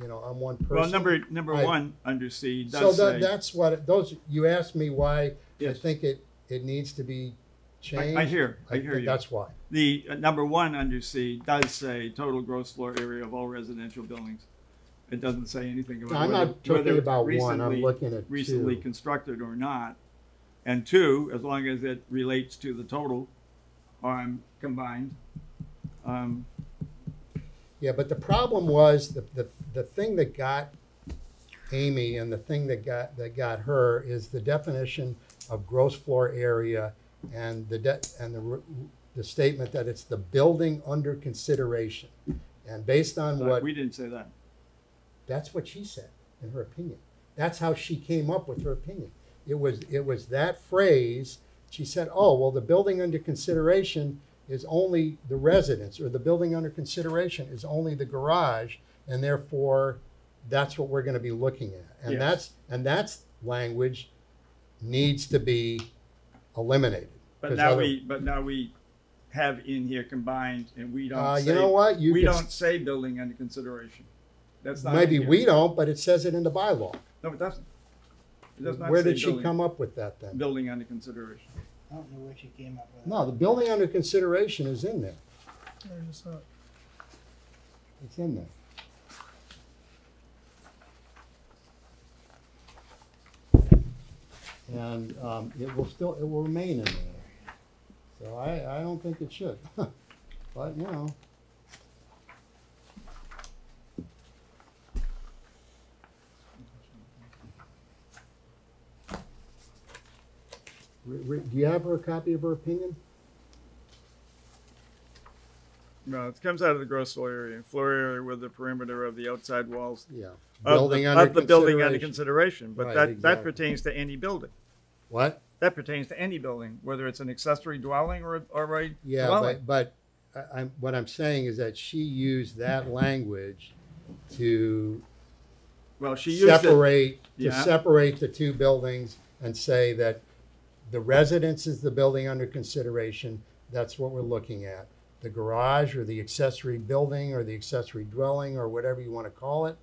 Speaker 1: You know, I'm one person.
Speaker 3: Well, number
Speaker 1: I-
Speaker 3: one under C
Speaker 1: So
Speaker 3: does say.
Speaker 1: that's what, those, you asked me why I
Speaker 3: Yes.
Speaker 1: think it needs to be changed.
Speaker 3: I hear
Speaker 1: think
Speaker 3: you.
Speaker 1: That's why.
Speaker 3: The number one under C does say total gross floor area of all residential buildings. It doesn't say anything about
Speaker 1: No, I'm
Speaker 3: whether,
Speaker 1: not talking
Speaker 3: whether
Speaker 1: about one, I'm
Speaker 3: recently-
Speaker 1: looking at
Speaker 3: recently
Speaker 1: two.
Speaker 3: constructed or not. And two, as long as it relates to the total combined.
Speaker 1: Yeah, but the problem was the thing that got Amy and the thing that got her is the definition of gross floor area and the statement that it's the building under consideration. And based on what,
Speaker 3: We didn't say that.
Speaker 1: that's what she said in her opinion. That's how she came up with her opinion. It was that phrase. She said, "Oh, well, the building under consideration is only the residence, or the building under consideration is only the garage, and therefore that's what we're going to be looking at." And
Speaker 3: Yes.
Speaker 1: that's language needs to be eliminated.
Speaker 3: But
Speaker 1: 'Cause
Speaker 3: now
Speaker 1: other-
Speaker 3: we have in here combined, and we don't say.
Speaker 1: you know what?
Speaker 3: We
Speaker 1: could-
Speaker 3: don't say building under consideration. That's not.
Speaker 1: Maybe
Speaker 3: in here.
Speaker 1: we don't, but it says it in the bylaw.
Speaker 3: No, it doesn't. It does not
Speaker 1: Where
Speaker 3: say
Speaker 1: did she
Speaker 3: building-
Speaker 1: come up with that then?
Speaker 3: Building under consideration.
Speaker 6: I don't know where she came up with
Speaker 1: No, the building under consideration is in there.
Speaker 4: I just saw it.
Speaker 1: It's in there. And it will remain in there. So I don't think it should. But, you know. Do you have her a copy of her opinion?
Speaker 3: No, it comes out of the gross floor area with the perimeter of the outside walls
Speaker 1: Yeah.
Speaker 3: of the building under consideration. But
Speaker 1: Right,
Speaker 3: that
Speaker 1: exactly.
Speaker 3: pertains to any building.
Speaker 1: What?
Speaker 3: That pertains to any building, whether it's an accessory dwelling or a
Speaker 1: Yeah,
Speaker 3: dwelling.
Speaker 1: but what I'm saying is that she used that language to
Speaker 3: Well, she used it.
Speaker 1: separate the two buildings and say that the residence is the building under consideration. That's what we're looking at. The garage or the accessory building or the accessory dwelling or whatever you want to call it,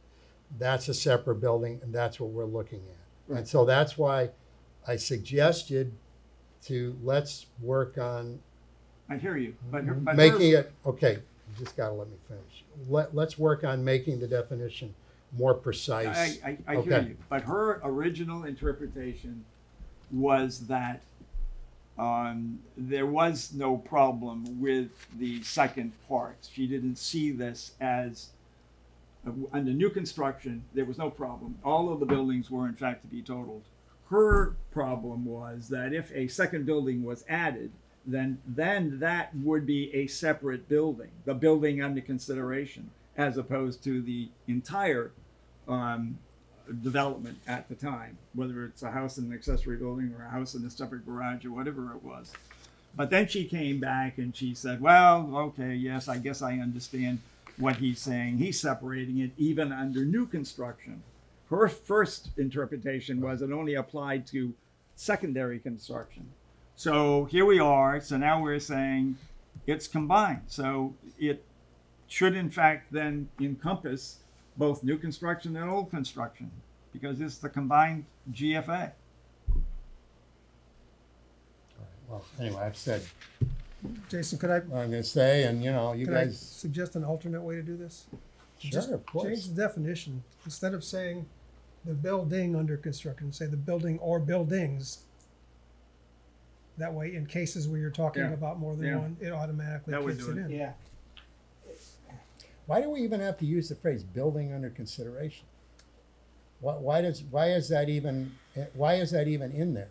Speaker 1: that's a separate building, and that's what we're looking at. And so that's why I suggested let's work on
Speaker 3: I hear you, but
Speaker 1: making it, okay, you just gotta let me finish. Let's work on making the definition more precise.
Speaker 3: I hear
Speaker 1: Okay.
Speaker 3: you. But her original interpretation was that there was no problem with the second part. She didn't see this as under new construction. There was no problem. All of the buildings were in fact to be totaled. Her problem was that if a second building was added, then that would be a separate building, the building under consideration, as opposed to the entire development at the time, whether it's a house in an accessory building or a house in a separate garage or whatever it was. But then she came back and she said, well, okay, yes, I guess I understand what he's saying. He's separating it even under new construction. Her first interpretation was it only applied to secondary construction. So here we are. So now we're saying it's combined. So it should in fact then encompass both new construction and old construction because it's the combined GFA.
Speaker 1: Well, anyway, I've said
Speaker 4: Jason, could I,
Speaker 1: what I'm gonna say, and you know, you
Speaker 4: could I
Speaker 1: guys,
Speaker 4: suggest an alternate way to do this?
Speaker 1: sure, of course.
Speaker 4: Change the definition. Instead of saying the building under construction, say the building or buildings. That way, in cases where you're talking
Speaker 3: Yeah.
Speaker 4: about more than
Speaker 3: Yeah.
Speaker 4: one, it automatically
Speaker 3: That would
Speaker 4: kicks
Speaker 3: do
Speaker 4: it
Speaker 3: it.
Speaker 4: in.
Speaker 6: Yeah.
Speaker 1: Why do we even have to use the phrase building under consideration? Why is that even in there?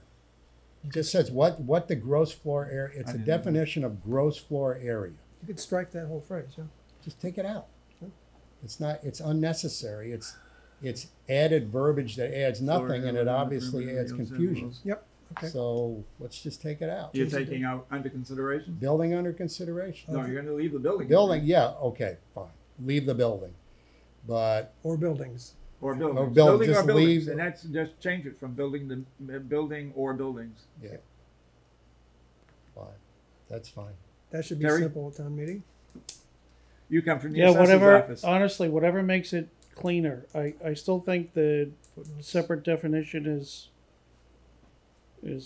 Speaker 1: It just says what the gross floor area, it's
Speaker 3: I
Speaker 1: a
Speaker 3: didn't know.
Speaker 1: definition of gross floor area.
Speaker 4: You could strike that whole phrase, yeah.
Speaker 1: Just take it out.
Speaker 4: Sure.
Speaker 1: It's unnecessary. It's added verbiage that adds nothing, and it obviously adds confusion.
Speaker 4: Yep, okay.
Speaker 1: So let's just take it out.
Speaker 3: You're taking out under consideration?
Speaker 1: Building under consideration.
Speaker 3: No, you're going to leave the building.
Speaker 1: Building, yeah, okay, fine. Leave the building. But
Speaker 4: Or buildings.
Speaker 3: Or buildings.
Speaker 1: Or build-
Speaker 3: Building
Speaker 1: just
Speaker 3: or buildings,
Speaker 1: leave-
Speaker 3: and that's, just change it from building to building or buildings.
Speaker 1: Yeah. Fine, that's fine.
Speaker 4: That should be
Speaker 3: Terry?
Speaker 4: simple at town meeting.
Speaker 3: You come from the
Speaker 5: Yeah,
Speaker 3: assessor's
Speaker 5: whatever,
Speaker 3: office.
Speaker 5: honestly, whatever makes it cleaner. I still think the separate definition is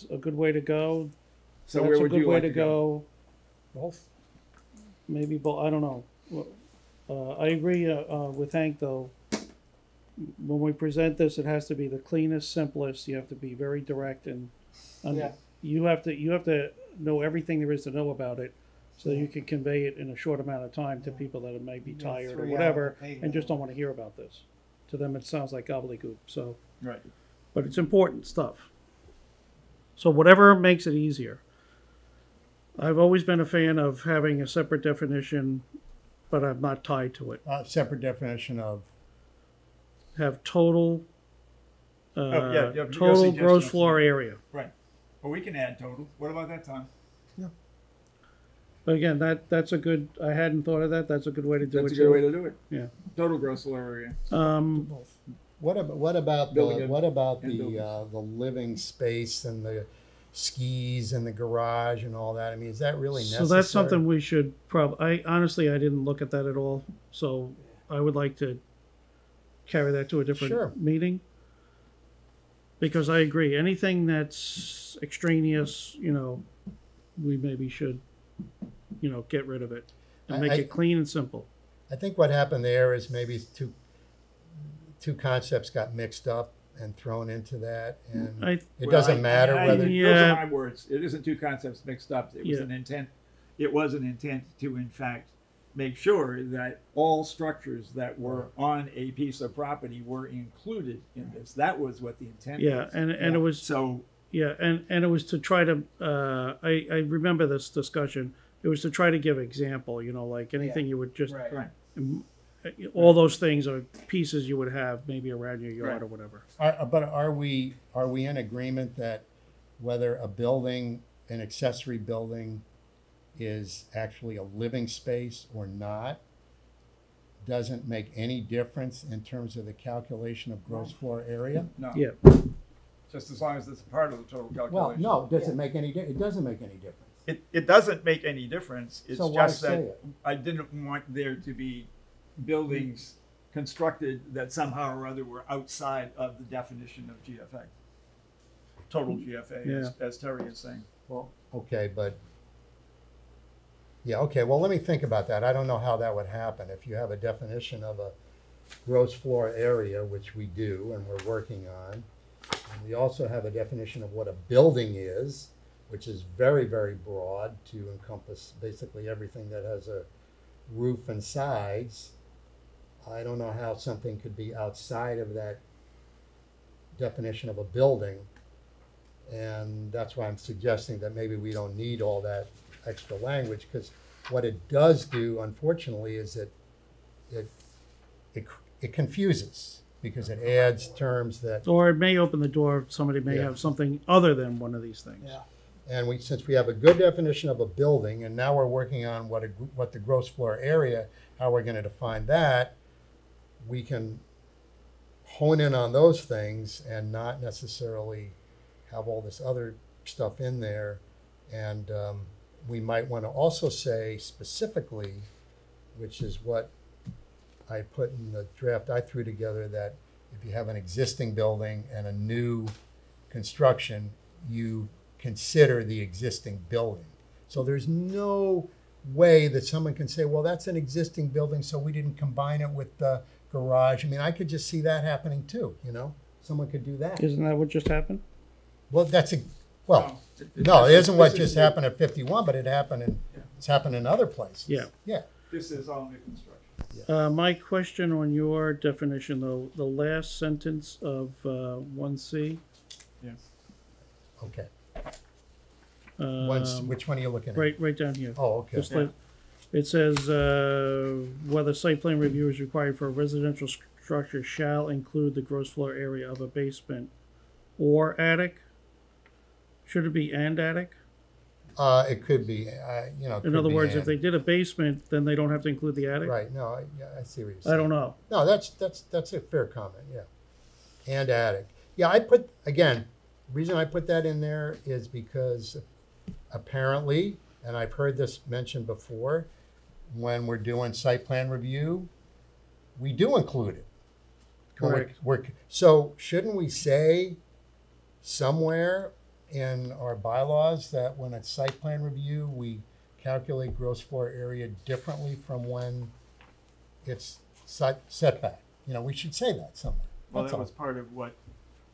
Speaker 5: a good way to go.
Speaker 3: So
Speaker 5: That's
Speaker 3: where
Speaker 5: a
Speaker 3: would
Speaker 5: good
Speaker 3: you
Speaker 5: way
Speaker 3: like
Speaker 5: to go.
Speaker 4: Both.
Speaker 5: Maybe, but I don't know. I agree with Hank though. When we present this, it has to be the cleanest, simplest. You have to be very direct and
Speaker 6: Yeah.
Speaker 5: you have to know everything there is to know about it, so you can convey it in a short amount of time to people that may be
Speaker 6: Yeah,
Speaker 5: tired or
Speaker 6: 3
Speaker 5: whatever,
Speaker 6: hours payment.
Speaker 5: and just don't want to hear about this. To them, it sounds like gobbledygook. So,
Speaker 3: Right.
Speaker 5: but it's important stuff. So whatever makes it easier. I've always been a fan of having a separate definition, but I'm not tied to it.
Speaker 1: Separate definition of,
Speaker 5: Have total,
Speaker 3: yeah, your
Speaker 5: total
Speaker 3: suggestion
Speaker 5: gross
Speaker 3: is-
Speaker 5: floor area.
Speaker 3: Right. Well, we can add total. What about that, Tom?
Speaker 5: But again, that's a good. I hadn't thought of that. That's a good way to do
Speaker 3: That's
Speaker 5: it.
Speaker 3: a good way
Speaker 5: too.
Speaker 3: to do it.
Speaker 5: Yeah.
Speaker 3: Total gross floor area.
Speaker 4: Both.
Speaker 1: what about
Speaker 3: Building
Speaker 1: the,
Speaker 3: and-
Speaker 1: what about
Speaker 3: and
Speaker 1: the living space and the skis and the garage and all that? I mean, is that really necessary?
Speaker 5: So that's something we should probably. I didn't look at that at all. So I would like to carry that to a different
Speaker 1: Sure.
Speaker 5: meeting. Because I agree, anything that's extraneous, we maybe should, get rid of it and make
Speaker 1: I-
Speaker 5: it clean and simple.
Speaker 1: I think what happened there is maybe two concepts got mixed up and thrown into that, and it
Speaker 3: Well,
Speaker 1: doesn't matter whether.
Speaker 3: Those
Speaker 5: Yeah.
Speaker 3: are my words. It isn't two concepts mixed up. It was
Speaker 5: Yeah.
Speaker 3: an intent. It was an intent to, in fact, make sure that all structures that were on a piece of property were included in this. That was what the intent
Speaker 5: Yeah,
Speaker 3: was.
Speaker 5: and it was
Speaker 3: So,
Speaker 5: yeah, and it was to try to. I remember this discussion. It was to try to give example. Like anything you would just
Speaker 6: Right.
Speaker 3: right.
Speaker 5: all those things are pieces you would have maybe around your yard
Speaker 3: Right.
Speaker 5: or whatever.
Speaker 1: But are we in agreement that whether a building, an accessory building, is actually a living space or not, doesn't make any difference in terms of the calculation of gross floor area?
Speaker 3: No.
Speaker 5: Yeah.
Speaker 3: Just as long as it's part of the total
Speaker 1: Well,
Speaker 3: calculation.
Speaker 1: no, does it make any? It doesn't make any difference.
Speaker 3: It doesn't make any difference. It's
Speaker 1: So why
Speaker 3: just
Speaker 1: say
Speaker 3: that
Speaker 1: it?
Speaker 3: I didn't want there to be buildings constructed that somehow or other were outside of the definition of GFA. Total GFA, as Terry is saying.
Speaker 1: Well, okay, but yeah, okay. Well, let me think about that. I don't know how that would happen if you have a definition of a gross floor area, which we do and we're working on. And we also have a definition of what a building is, which is very, very broad to encompass basically everything that has a roof and sides. I don't know how something could be outside of that definition of a building. And that's why I'm suggesting that maybe we don't need all that extra language, because what it does do, unfortunately, is it confuses, because it adds terms that,
Speaker 5: Or it may open the door. Somebody may
Speaker 1: Yeah.
Speaker 5: have something other than one of these things.
Speaker 6: Yeah.
Speaker 1: and since we have a good definition of a building, and now we're working on what the gross floor area, how we're going to define that, we can hone in on those things and not necessarily have all this other stuff in there. And we might want to also say specifically, which is what I put in the draft I threw together, that if you have an existing building and a new construction, you consider the existing building. So there's no way that someone can say, well, that's an existing building, so we didn't combine it with the garage. I mean, I could just see that happening too, Someone could do that.
Speaker 5: Isn't that what just happened?
Speaker 1: Well, no, it isn't what just happened at 51, but it's happened in other places.
Speaker 5: Yeah.
Speaker 1: Yeah.
Speaker 3: This is all new construction.
Speaker 5: My question on your definition, though, the last sentence of 1C.
Speaker 3: Yes.
Speaker 1: Okay.
Speaker 5: um,
Speaker 1: Which one are you looking at?
Speaker 5: Right down here.
Speaker 1: Oh, okay.
Speaker 5: Just like, it says, whether site plan review is required for a residential structure shall include the gross floor area of a basement or attic. Should it be and attic?
Speaker 1: It could be,
Speaker 5: In other words, if they did a basement, then they don't have to include the attic?
Speaker 1: Right, no, I see what you're saying.
Speaker 5: I don't know.
Speaker 1: No, that's a fair comment, yeah. And attic. Yeah, the reason I put that in there is because apparently, and I've heard this mentioned before, when we're doing site plan review, we do include it.
Speaker 5: Correct.
Speaker 1: So shouldn't we say somewhere in our bylaws that when it's site plan review, we calculate gross floor area differently from when it's setback? We should say that somewhere.
Speaker 3: Well,
Speaker 1: That's
Speaker 3: that
Speaker 1: all.
Speaker 3: was part of what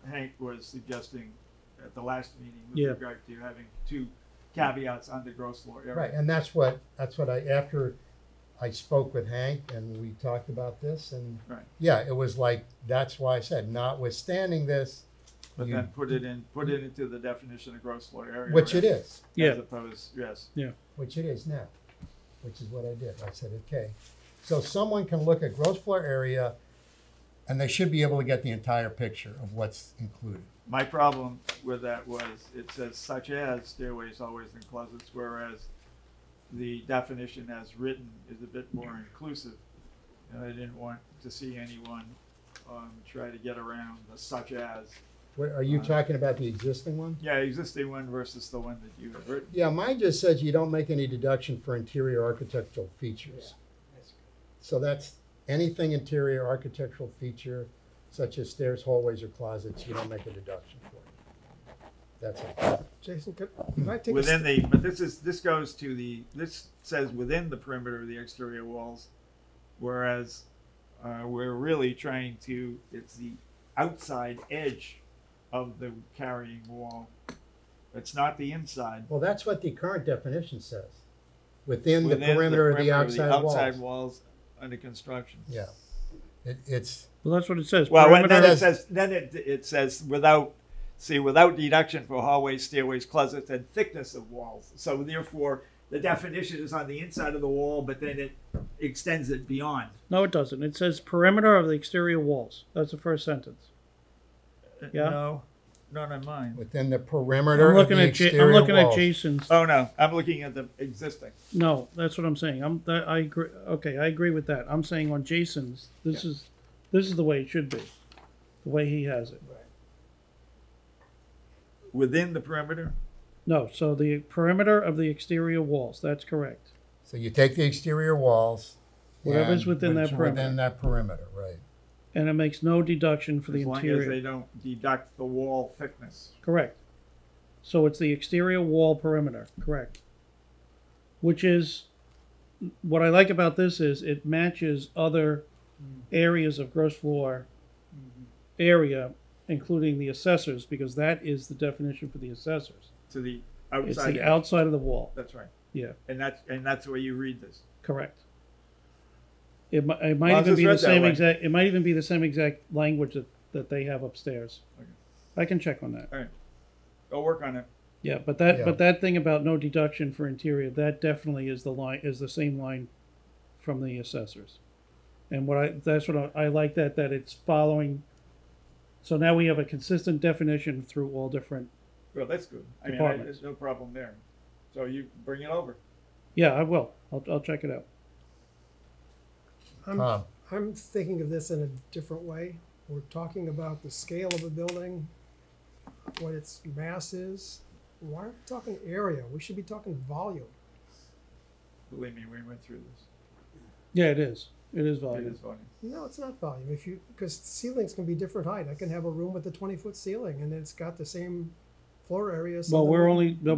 Speaker 3: Hank was suggesting at the last meeting with
Speaker 5: Yeah.
Speaker 3: regard to having two caveats on the gross floor area.
Speaker 1: Right, and that's what after I spoke with Hank and we talked about this, and
Speaker 3: Right.
Speaker 1: yeah, it was like, that's why I said, notwithstanding this,
Speaker 3: But
Speaker 1: you-
Speaker 3: then put it into the definition of gross floor area.
Speaker 1: which it is,
Speaker 5: Yeah.
Speaker 3: As opposed, yes.
Speaker 1: which it is now, which is what I did. I said, okay. So someone can look at gross floor area and they should be able to get the entire picture of what's included.
Speaker 3: My problem with that was it says such as stairways, hallways, and closets, whereas the definition as written is a bit more inclusive. And I didn't want to see anyone try to get around the such as.
Speaker 1: Are you talking about the existing one?
Speaker 3: Yeah, existing one versus the one that you have written.
Speaker 1: Yeah, mine just says you don't make any deduction for interior architectural features. So that's anything interior architectural feature, such as stairs, hallways, or closets, you don't make a deduction for. That's it.
Speaker 4: Jason, could I take
Speaker 3: Within but this says within the perimeter of the exterior walls, whereas we're really trying to, it's the outside edge of the carrying wall. It's not the inside.
Speaker 1: Well, that's what the current definition says. Within the perimeter of the outside walls.
Speaker 3: walls under construction.
Speaker 1: Yeah. It's,
Speaker 5: Well, that's what it says.
Speaker 3: Well, and
Speaker 5: Perimeter-
Speaker 3: then it says without deduction for hallways, stairways, closets, and thickness of walls. So therefore, the definition is on the inside of the wall, but then it extends it beyond.
Speaker 5: No, it doesn't. It says perimeter of the exterior walls. That's the first sentence. Yeah.
Speaker 3: No, not on mine.
Speaker 1: within the perimeter
Speaker 5: I'm
Speaker 1: of
Speaker 5: looking
Speaker 1: the
Speaker 5: at
Speaker 1: exterior
Speaker 5: I'm looking at
Speaker 1: walls.
Speaker 5: Jason's.
Speaker 3: Oh no, I'm looking at the existing.
Speaker 5: No, that's what I'm saying. I agree. Okay, I agree with that. I'm saying on Jason's, this is the way it should be, the way he has it.
Speaker 3: Within the perimeter?
Speaker 5: No, so the perimeter of the exterior walls. That's correct.
Speaker 1: So you take the exterior walls.
Speaker 5: Whatever's
Speaker 1: and
Speaker 5: within that
Speaker 1: what's
Speaker 5: perimeter.
Speaker 1: Within that perimeter, right.
Speaker 5: And it makes no deduction for the
Speaker 3: As long as
Speaker 5: interior.
Speaker 3: they don't deduct the wall thickness.
Speaker 5: Correct. So it's the exterior wall perimeter. Correct. Which is what I like about this is it matches other areas of gross floor area, including the assessors, because that is the definition for the assessors.
Speaker 3: To the
Speaker 5: It's
Speaker 3: outside.
Speaker 5: the outside of the wall.
Speaker 3: That's right.
Speaker 5: Yeah,
Speaker 3: And that's the way you read this.
Speaker 5: correct. It might
Speaker 3: Well,
Speaker 5: even
Speaker 3: it's
Speaker 5: be the
Speaker 3: read that
Speaker 5: same
Speaker 3: way.
Speaker 5: exact. It might even be the same exact language that they have upstairs.
Speaker 3: Okay.
Speaker 5: I can check on that.
Speaker 3: All right. I'll work on it.
Speaker 5: Yeah, but
Speaker 1: Yeah.
Speaker 5: that thing about no deduction for interior, that definitely is the same line from the assessors. And that's what I like that it's following. So now we have a consistent definition through all different.
Speaker 3: Well, that's good. I mean,
Speaker 5: Departments.
Speaker 3: there's no problem there. So you bring it over.
Speaker 5: Yeah, I will. I'll check it out.
Speaker 1: Tom,
Speaker 4: I'm thinking of this in a different way. We're talking about the scale of a building, what its mass is. Why are we talking area? We should be talking volume.
Speaker 3: Believe me, we went through this.
Speaker 5: Yeah, it is. It is
Speaker 3: It
Speaker 5: volume.
Speaker 3: is funny.
Speaker 4: No, it's not volume. Because ceilings can be different height. I can have a room with a 20-foot ceiling and it's got the same floor area. as
Speaker 5: Well,
Speaker 4: something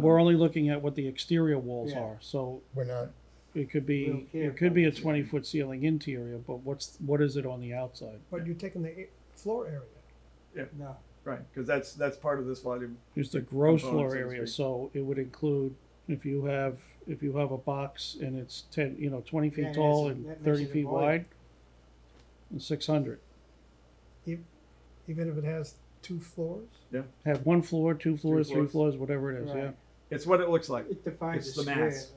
Speaker 5: we're only looking at what the exterior walls
Speaker 6: Yeah.
Speaker 5: are. So
Speaker 1: we're not,
Speaker 5: it could
Speaker 6: We don't
Speaker 5: be
Speaker 6: care
Speaker 5: it could be a
Speaker 6: about the
Speaker 5: 20-foot ceiling interior, but what is it on the outside?
Speaker 4: But you're taking the floor area.
Speaker 6: No.
Speaker 3: Right, because that's part of this volume.
Speaker 5: It's the gross
Speaker 3: Components,
Speaker 5: floor
Speaker 3: so to
Speaker 5: area,
Speaker 3: speak.
Speaker 5: so it would include if you have a box and it's 20 feet
Speaker 6: Yeah,
Speaker 5: tall
Speaker 6: that's-
Speaker 5: and
Speaker 6: that makes
Speaker 5: 30
Speaker 6: it a
Speaker 5: feet
Speaker 6: volume.
Speaker 5: wide, and 600.
Speaker 4: Even if it has 2 floors.
Speaker 5: Have 1 floor, 2 floors, 3
Speaker 3: floors.
Speaker 5: floors, whatever it is.
Speaker 6: Right.
Speaker 5: Yeah,
Speaker 3: It's what it looks like.
Speaker 6: It defines
Speaker 3: It's
Speaker 6: the
Speaker 3: the
Speaker 6: square.
Speaker 3: mass.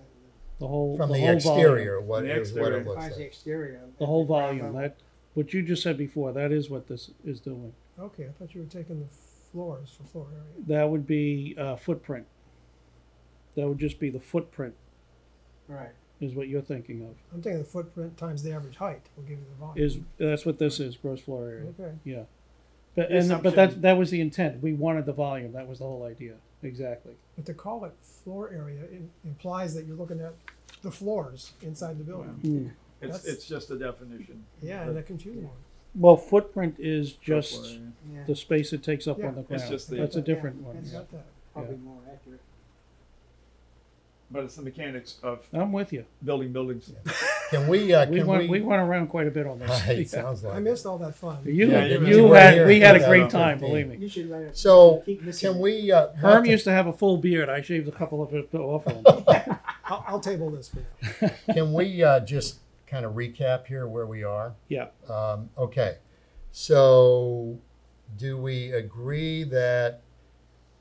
Speaker 5: the whole
Speaker 1: from
Speaker 5: the
Speaker 1: the
Speaker 5: whole
Speaker 1: exterior,
Speaker 5: volume.
Speaker 1: what
Speaker 3: The
Speaker 1: is what
Speaker 3: exterior.
Speaker 1: it looks
Speaker 6: Defines the
Speaker 1: like.
Speaker 6: exterior.
Speaker 5: The whole
Speaker 6: at the ground
Speaker 5: volume.
Speaker 6: level.
Speaker 5: That what you just said before. That is what this is doing.
Speaker 4: Okay, I thought you were taking the floors for floor area.
Speaker 5: That would be footprint. That would just be the footprint,
Speaker 6: Right.
Speaker 5: is what you're thinking of.
Speaker 4: I'm thinking the footprint times the average height will give you the volume.
Speaker 5: That's what this is, gross floor area.
Speaker 4: Okay.
Speaker 5: Yeah. But
Speaker 3: The
Speaker 5: but
Speaker 3: assumption-
Speaker 5: that was the intent. We wanted the volume. That was the whole idea. Exactly.
Speaker 4: But to call it floor area implies that you're looking at the floors inside the building.
Speaker 5: Mm.
Speaker 3: It's, it's just a definition.
Speaker 4: Yeah, and that confusing one.
Speaker 5: Well, footprint is
Speaker 3: Gross
Speaker 5: just
Speaker 3: floor area.
Speaker 6: Yeah.
Speaker 5: the space it takes up
Speaker 4: Yeah.
Speaker 5: on the ground.
Speaker 3: It's just the-
Speaker 5: That's a different
Speaker 6: Yeah,
Speaker 5: one.
Speaker 6: that's
Speaker 5: Yeah.
Speaker 4: Got that.
Speaker 6: probably more accurate.
Speaker 3: But it's the mechanics of
Speaker 5: I'm with you.
Speaker 3: building buildings.
Speaker 1: Can we,
Speaker 5: We went around quite a bit on this.
Speaker 1: Right,
Speaker 5: Yeah.
Speaker 1: sounds like
Speaker 4: I
Speaker 1: it.
Speaker 4: missed all that fun.
Speaker 5: You,
Speaker 3: Yeah, you
Speaker 5: you
Speaker 3: were
Speaker 5: had,
Speaker 1: here.
Speaker 5: we had a
Speaker 1: Yeah,
Speaker 5: great
Speaker 1: yeah.
Speaker 5: time, believe me.
Speaker 6: You should write it.
Speaker 1: So,
Speaker 6: keep missing
Speaker 1: can
Speaker 6: it.
Speaker 1: we,
Speaker 5: Herm
Speaker 1: not
Speaker 5: used to have a full beard. I shaved a couple of it off of him.
Speaker 4: I'll table this for now.
Speaker 1: can we just kind of recap here where we are?
Speaker 5: Yeah.
Speaker 1: Okay, so do we agree that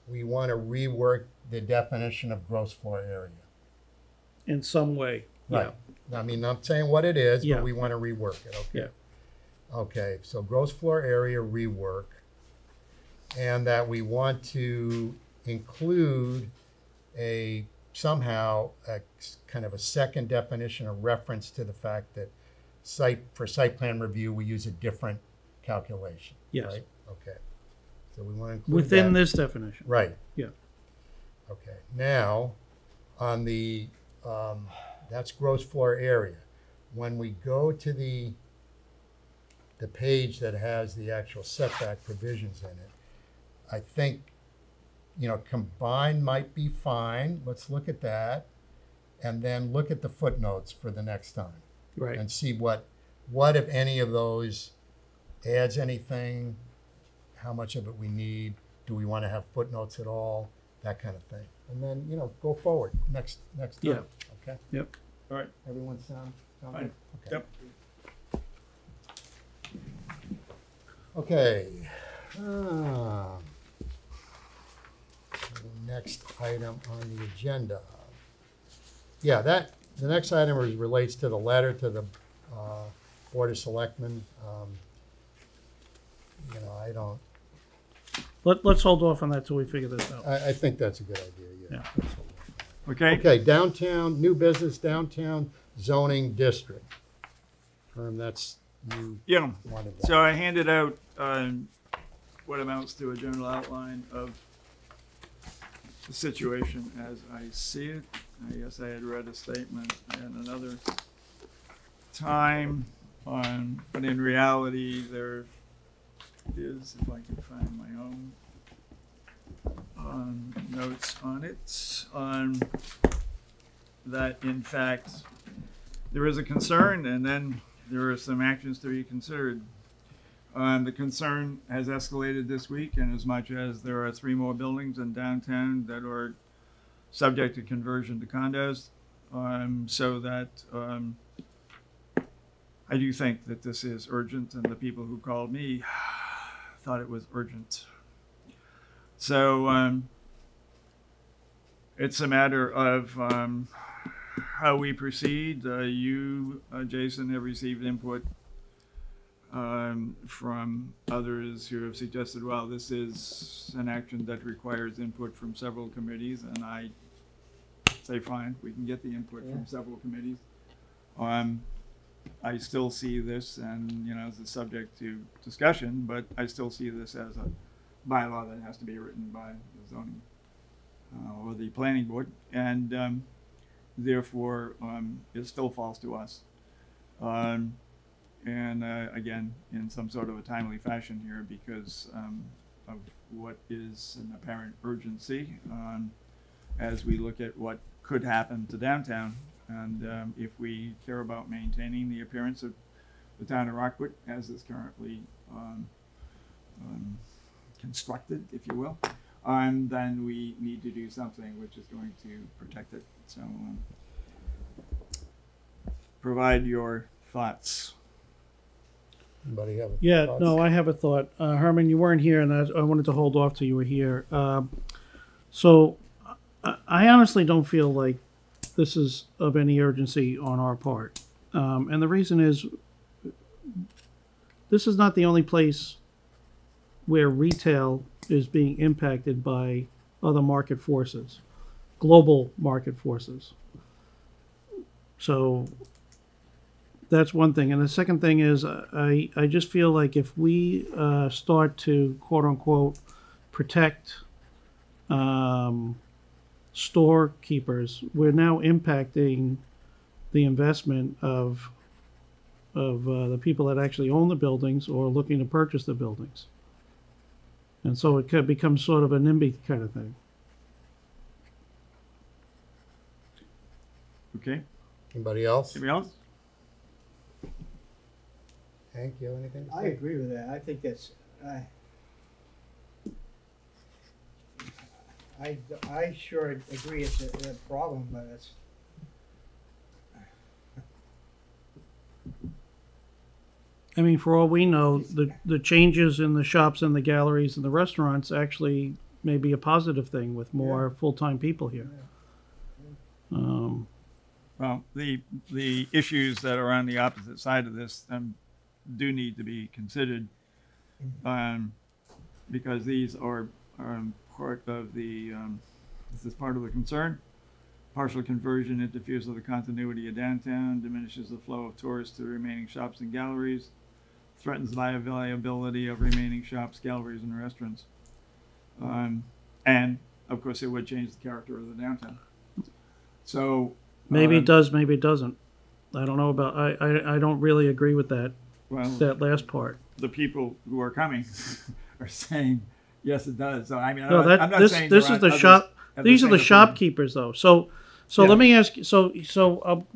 Speaker 1: we want to rework the definition of gross floor area?
Speaker 5: In some way.
Speaker 1: Right. I mean, I'm saying what it is,
Speaker 5: Yeah.
Speaker 1: but we want to rework it, okay?
Speaker 5: Yeah.
Speaker 1: Okay, so gross floor area rework, and that we want to include somehow a kind of a second definition, a reference to the fact that for site plan review, we use a different calculation.
Speaker 5: Yes.
Speaker 1: Right? Okay. So we want to include
Speaker 5: Within
Speaker 1: that.
Speaker 5: this definition.
Speaker 1: Right.
Speaker 5: Yeah.
Speaker 1: Okay. Now, on the that's gross floor area. When we go to the page that has the actual setback provisions in it, I think, combined might be fine. Let's look at that, and then look at the footnotes for the next time,
Speaker 5: Right.
Speaker 1: and see what if any of those adds anything, how much of it we need, do we want to have footnotes at all, that kind of thing, and then go forward next time.
Speaker 5: Yeah.
Speaker 1: Okay.
Speaker 5: Yep.
Speaker 3: All right.
Speaker 1: Everyone sound
Speaker 3: Fine.
Speaker 1: good? Okay.
Speaker 3: Yep.
Speaker 1: Okay. The next item on the agenda. Yeah, the next item relates to the letter to the Board of Selectmen. I don't.
Speaker 5: Let's hold off on that till we figure this out.
Speaker 1: I think that's a good idea. Yeah.
Speaker 5: Yeah.
Speaker 1: Let's hold on.
Speaker 3: Okay.
Speaker 1: Okay, downtown, new business downtown zoning district. That's you
Speaker 3: Yeah.
Speaker 1: wanted that.
Speaker 3: So I handed out what amounts to a general outline of the situation as I see it. I guess I had read a statement and another time but in reality there is, if I can find my own notes on it, that in fact there is a concern and then there are some actions to be considered. The concern has escalated this week, in as much as there are 3 more buildings in downtown that are subject to conversion to condos. So that I do think that this is urgent, and the people who called me thought it was urgent. So it's a matter of how we proceed. You, Jason, have received input from others who have suggested, well, this is an action that requires input from several committees, and I say, fine, we can get the input from several committees. I still see this, and as a subject to discussion, but I still see this as a bylaw that has to be written by the zoning or the planning board, and therefore it still falls to us. And again, in some sort of a timely fashion here, because of what is an apparent urgency as we look at what could happen to downtown. And if we care about maintaining the appearance of the town of Rockport as it's currently constructed, if you will, then we need to do something which is going to protect it. So provide your thoughts.
Speaker 1: Anybody have a
Speaker 5: Yeah,
Speaker 1: thoughts?
Speaker 5: no, I have a thought. Herman, you weren't here, and I wanted to hold off till you were here. So I honestly don't feel like this is of any urgency on our part. And the reason is, this is not the only place where retail is being impacted by other market forces. global market forces. So that's one thing. And the second thing is I just feel like if we start to, quote unquote, protect storekeepers, we're now impacting the investment of the people that actually own the buildings or looking to purchase the buildings. And so it could become sort of a NIMBY kind of thing.
Speaker 3: Okay,
Speaker 1: Anybody else?
Speaker 3: anybody else?
Speaker 1: Hank, you have anything to
Speaker 6: I
Speaker 1: say?
Speaker 6: agree with that. I think that's, I sure agree it's a problem, but it's,
Speaker 5: I mean, for all we know, the changes in the shops and the galleries and the restaurants actually may be a positive thing with more full-time people here.
Speaker 3: Well, the issues that are on the opposite side of this do need to be considered, because these are part of the. This is part of the concern. Partial conversion interferes with the continuity of downtown, diminishes the flow of tourists to the remaining shops and galleries, threatens the viability of remaining shops, galleries, and restaurants. And of course, it would change the character of the downtown. So
Speaker 5: Maybe it does, maybe it doesn't. I don't know about, I don't really agree with that,
Speaker 3: well,
Speaker 5: that last part.
Speaker 3: the people who are coming are saying yes, it does. So I mean,
Speaker 5: No,
Speaker 3: I'm not
Speaker 5: this
Speaker 3: saying
Speaker 5: this
Speaker 3: there
Speaker 5: is the
Speaker 3: aren't
Speaker 5: shop,
Speaker 3: others have
Speaker 5: these are
Speaker 3: same
Speaker 5: the
Speaker 3: opinion.
Speaker 5: shopkeepers though. So
Speaker 3: Yeah.
Speaker 5: let me ask you,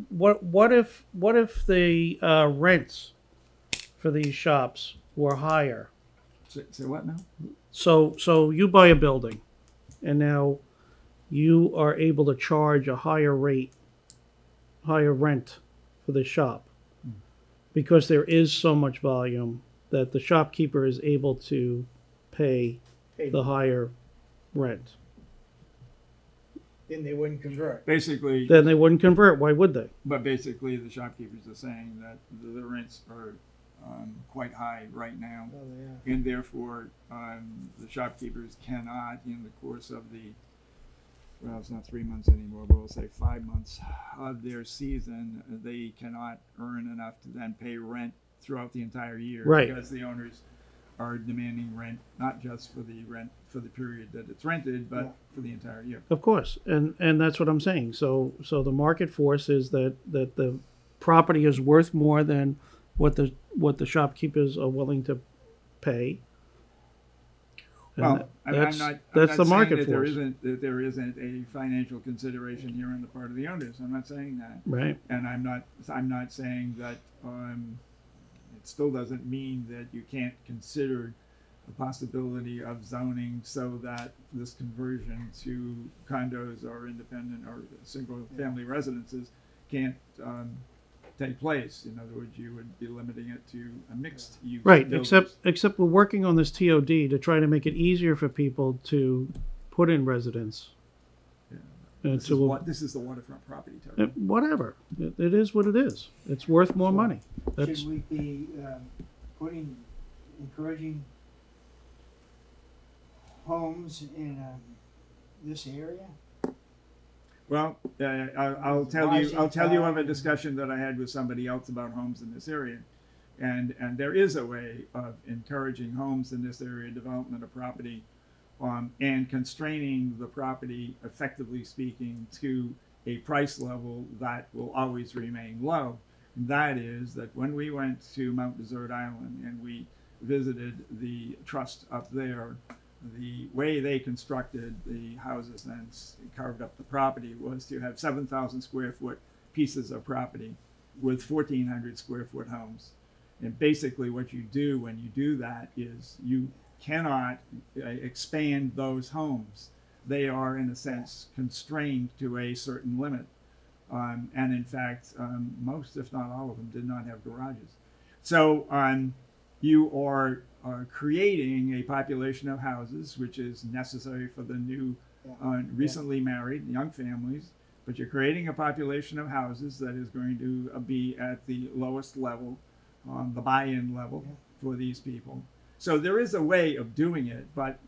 Speaker 5: what if the rents for these shops were higher?
Speaker 3: Say what now?
Speaker 5: So you buy a building, and now you are able to charge a higher rate, higher rent for the shop, because there is so much volume that the shopkeeper is able to pay the higher rent.
Speaker 6: then they wouldn't convert.
Speaker 3: Basically,
Speaker 5: Then they wouldn't convert. Why would they?
Speaker 3: but basically, the shopkeepers are saying that the rents are quite high right now,
Speaker 6: Oh, yeah.
Speaker 3: and therefore the shopkeepers cannot, in the course of the, well, it's not 3 months anymore, but we'll say 5 months of their season, they cannot earn enough to then pay rent throughout the entire year.
Speaker 5: Right.
Speaker 3: Because the owners are demanding rent, not just for the rent for the period that it's rented, but
Speaker 6: Yeah.
Speaker 3: for the entire year.
Speaker 5: Of course, and that's what I'm saying. So the market force is that the property is worth more than what the shopkeepers are willing to pay. And
Speaker 3: Well, I'm
Speaker 5: that's
Speaker 3: not
Speaker 5: the
Speaker 3: saying
Speaker 5: market
Speaker 3: that
Speaker 5: force,
Speaker 3: there isn't a financial consideration here on the part of the owners. I'm not saying that,
Speaker 5: right?
Speaker 3: and I'm not saying that it still doesn't mean that you can't consider the possibility of zoning so that this conversion to condos or independent or single family residences can't take place. In other words, you would be limiting it to a mixed use.
Speaker 5: Right.
Speaker 3: buildings.
Speaker 5: Except we're working on this TOD to try to make it easier for people to put in residence.
Speaker 3: Yeah.
Speaker 5: And
Speaker 3: This is the waterfront property, Terry.
Speaker 5: whatever. It is what it is. It's worth more money. That's
Speaker 6: Should we be encouraging homes in this area?
Speaker 3: Well, I'll tell you of a discussion that I had with somebody else about homes in this area, and there is a way of encouraging homes in this area, development of property, and constraining the property, effectively speaking, to a price level that will always remain low. And that is that when we went to Mount Desert Island and we visited the trust up there, the way they constructed the houses and carved up the property was to have 7,000 square foot pieces of property with 1,400 square foot homes. And basically what you do when you do that is you cannot expand those homes. They are, in a sense, constrained to a certain limit. And in fact, most, if not all of them, did not have garages. So you are creating a population of houses, which is necessary for the new, recently married young families. But you're creating a population of houses that is going to be at the lowest level, the buy-in level for these people. So there is a way of doing it, but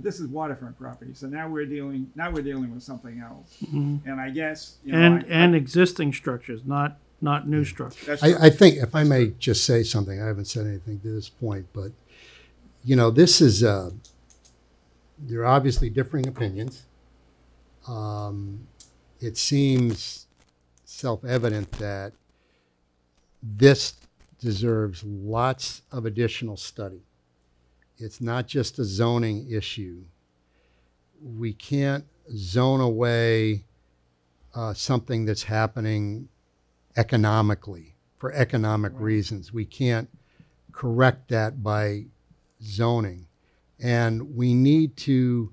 Speaker 3: this is waterfront property, so now we're dealing with something else.
Speaker 5: Mhm.
Speaker 3: And I guess
Speaker 5: And existing structures, not new structures.
Speaker 3: that's
Speaker 1: I think, if I may just say something, I haven't said anything to this point, but, this is, there are obviously differing opinions. It seems self-evident that this deserves lots of additional study. It's not just a zoning issue. We can't zone away something that's happening economically for economic reasons. We can't correct that by zoning. And we need to,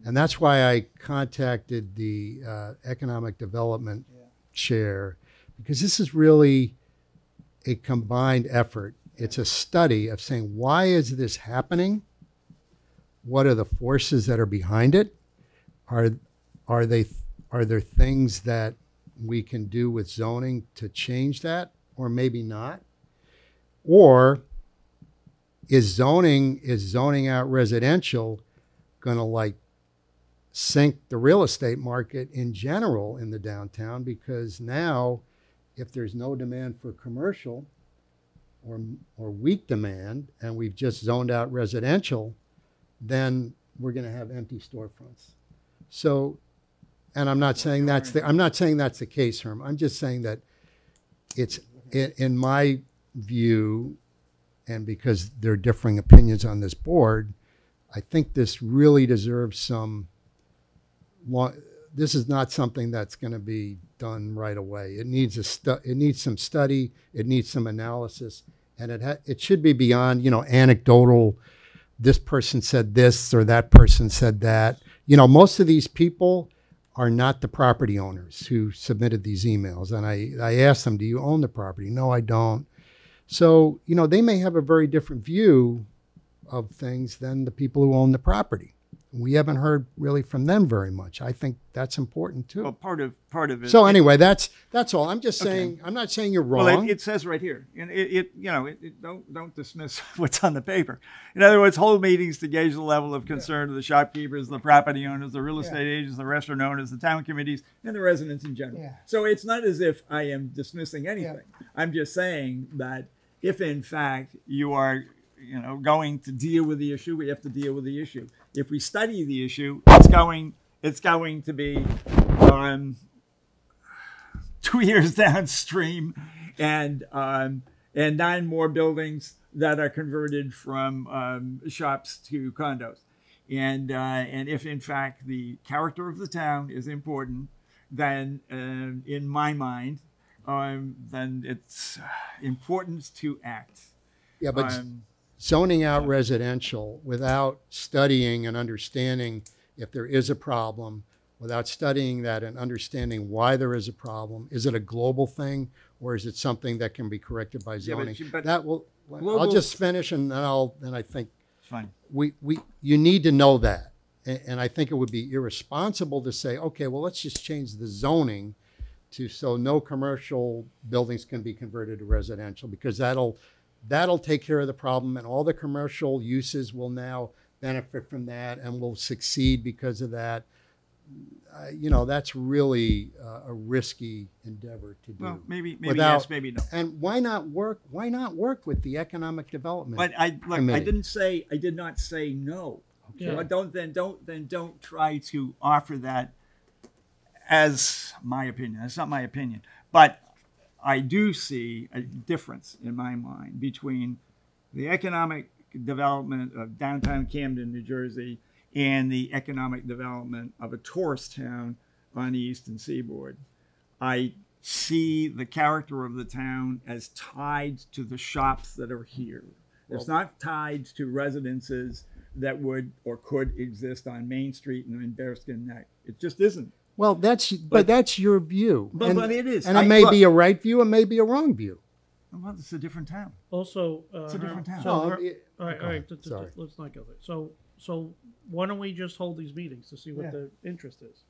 Speaker 1: and that's why I contacted the economic development chair, because this is really a combined effort. It's a study of saying, why is this happening? What are the forces that are behind it? Are there things that we can do with zoning to change that, or maybe not? Or is zoning out residential going to sink the real estate market in general in the downtown? Because now, if there's no demand for commercial or weak demand, and we've just zoned out residential, then we're going to have empty storefronts. So, and I'm not saying that's the case, Herm. I'm just saying that it's in my view, and because there are differing opinions on this board, I think this really deserves some this is not something that's going to be done right away. It needs some study, it needs some analysis, and it should be beyond, anecdotal, this person said this or that person said that. Most of these people are not the property owners who submitted these emails. And I asked them, do you own the property? No, I don't. So, they may have a very different view of things than the people who own the property. We haven't heard really from them very much. I think that's important too.
Speaker 3: Well, part of it.
Speaker 1: So anyway, that's all. I'm just saying. I'm not saying you're wrong.
Speaker 3: Well, it says right here, and don't dismiss what's on the paper. In other words, hold meetings to gauge the level of concern of the shopkeepers, the property owners, the real estate agents, the restaurant owners, the town committees, and the residents in general.
Speaker 4: Yeah.
Speaker 3: So it's not as if I am dismissing anything. I'm just saying that if in fact you are going to deal with the issue, we have to deal with the issue. If we study the issue, it's going to be 2 years downstream, and 9 more buildings that are converted from shops to condos. And if in fact the character of the town is important, then in my mind, then it's important to act.
Speaker 1: Yeah, but zoning out residential without studying and understanding if there is a problem, without studying that and understanding why there is a problem, is it a global thing or is it something that can be corrected by zoning?
Speaker 3: but
Speaker 1: that will.
Speaker 3: global,
Speaker 1: I'll just finish and then I think
Speaker 3: fine.
Speaker 1: You need to know that, and I think it would be irresponsible to say, okay, well, let's just change the zoning so no commercial buildings can be converted to residential, because that'll take care of the problem, and all the commercial uses will now benefit from that and will succeed because of that. That's really a risky endeavor to do.
Speaker 3: Well, maybe yes, maybe no.
Speaker 1: And why not work with the economic development?
Speaker 3: But I
Speaker 1: committee?
Speaker 3: did not say no.
Speaker 5: Yeah.
Speaker 3: But don't try to offer that as my opinion. That's not my opinion. But I do see a difference in my mind between the economic development of downtown Camden, New Jersey, and the economic development of a tourist town on the Eastern Seaboard. I see the character of the town as tied to the shops that are here. It's not tied to residences that would or could exist on Main Street and in Bearskin Neck. It just isn't.
Speaker 1: Well, that's your view.
Speaker 3: But it is.
Speaker 1: And it may be a right view, it may be a wrong view.
Speaker 3: Well, it's a different town.
Speaker 5: Also,
Speaker 3: It's a different town.
Speaker 5: So,
Speaker 1: No,
Speaker 5: all
Speaker 1: it-
Speaker 5: right.
Speaker 1: Sorry.
Speaker 5: Let's not go there. So why don't we just hold these meetings to see what
Speaker 4: Yeah.
Speaker 5: the interest is?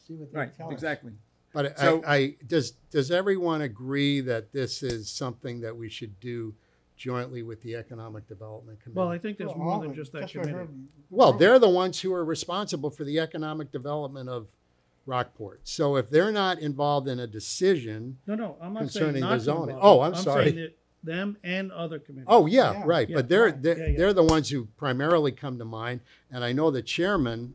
Speaker 4: See what they
Speaker 3: Right,
Speaker 4: tell us.
Speaker 3: exactly.
Speaker 1: But
Speaker 3: So-
Speaker 1: does everyone agree that this is something that we should do jointly with the Economic Development Committee.
Speaker 5: Well, I think there's
Speaker 7: Well,
Speaker 5: more
Speaker 7: all
Speaker 5: than
Speaker 7: of it,
Speaker 5: just that
Speaker 7: that's what
Speaker 5: committee.
Speaker 7: Herb-
Speaker 1: Well, they're the ones who are responsible for the economic development of Rockport. So if they're not involved in a decision,
Speaker 5: No, I'm not
Speaker 1: concerning
Speaker 5: saying
Speaker 1: the
Speaker 5: not to
Speaker 1: zoning.
Speaker 5: involve
Speaker 1: Oh,
Speaker 5: them.
Speaker 1: I'm sorry.
Speaker 5: saying that them and other committees.
Speaker 1: oh yeah,
Speaker 7: Yeah.
Speaker 1: right.
Speaker 5: Yeah,
Speaker 1: But they're
Speaker 5: right.
Speaker 1: they're,
Speaker 5: Yeah,
Speaker 1: they're the ones who primarily come to mind. And I know the chairwoman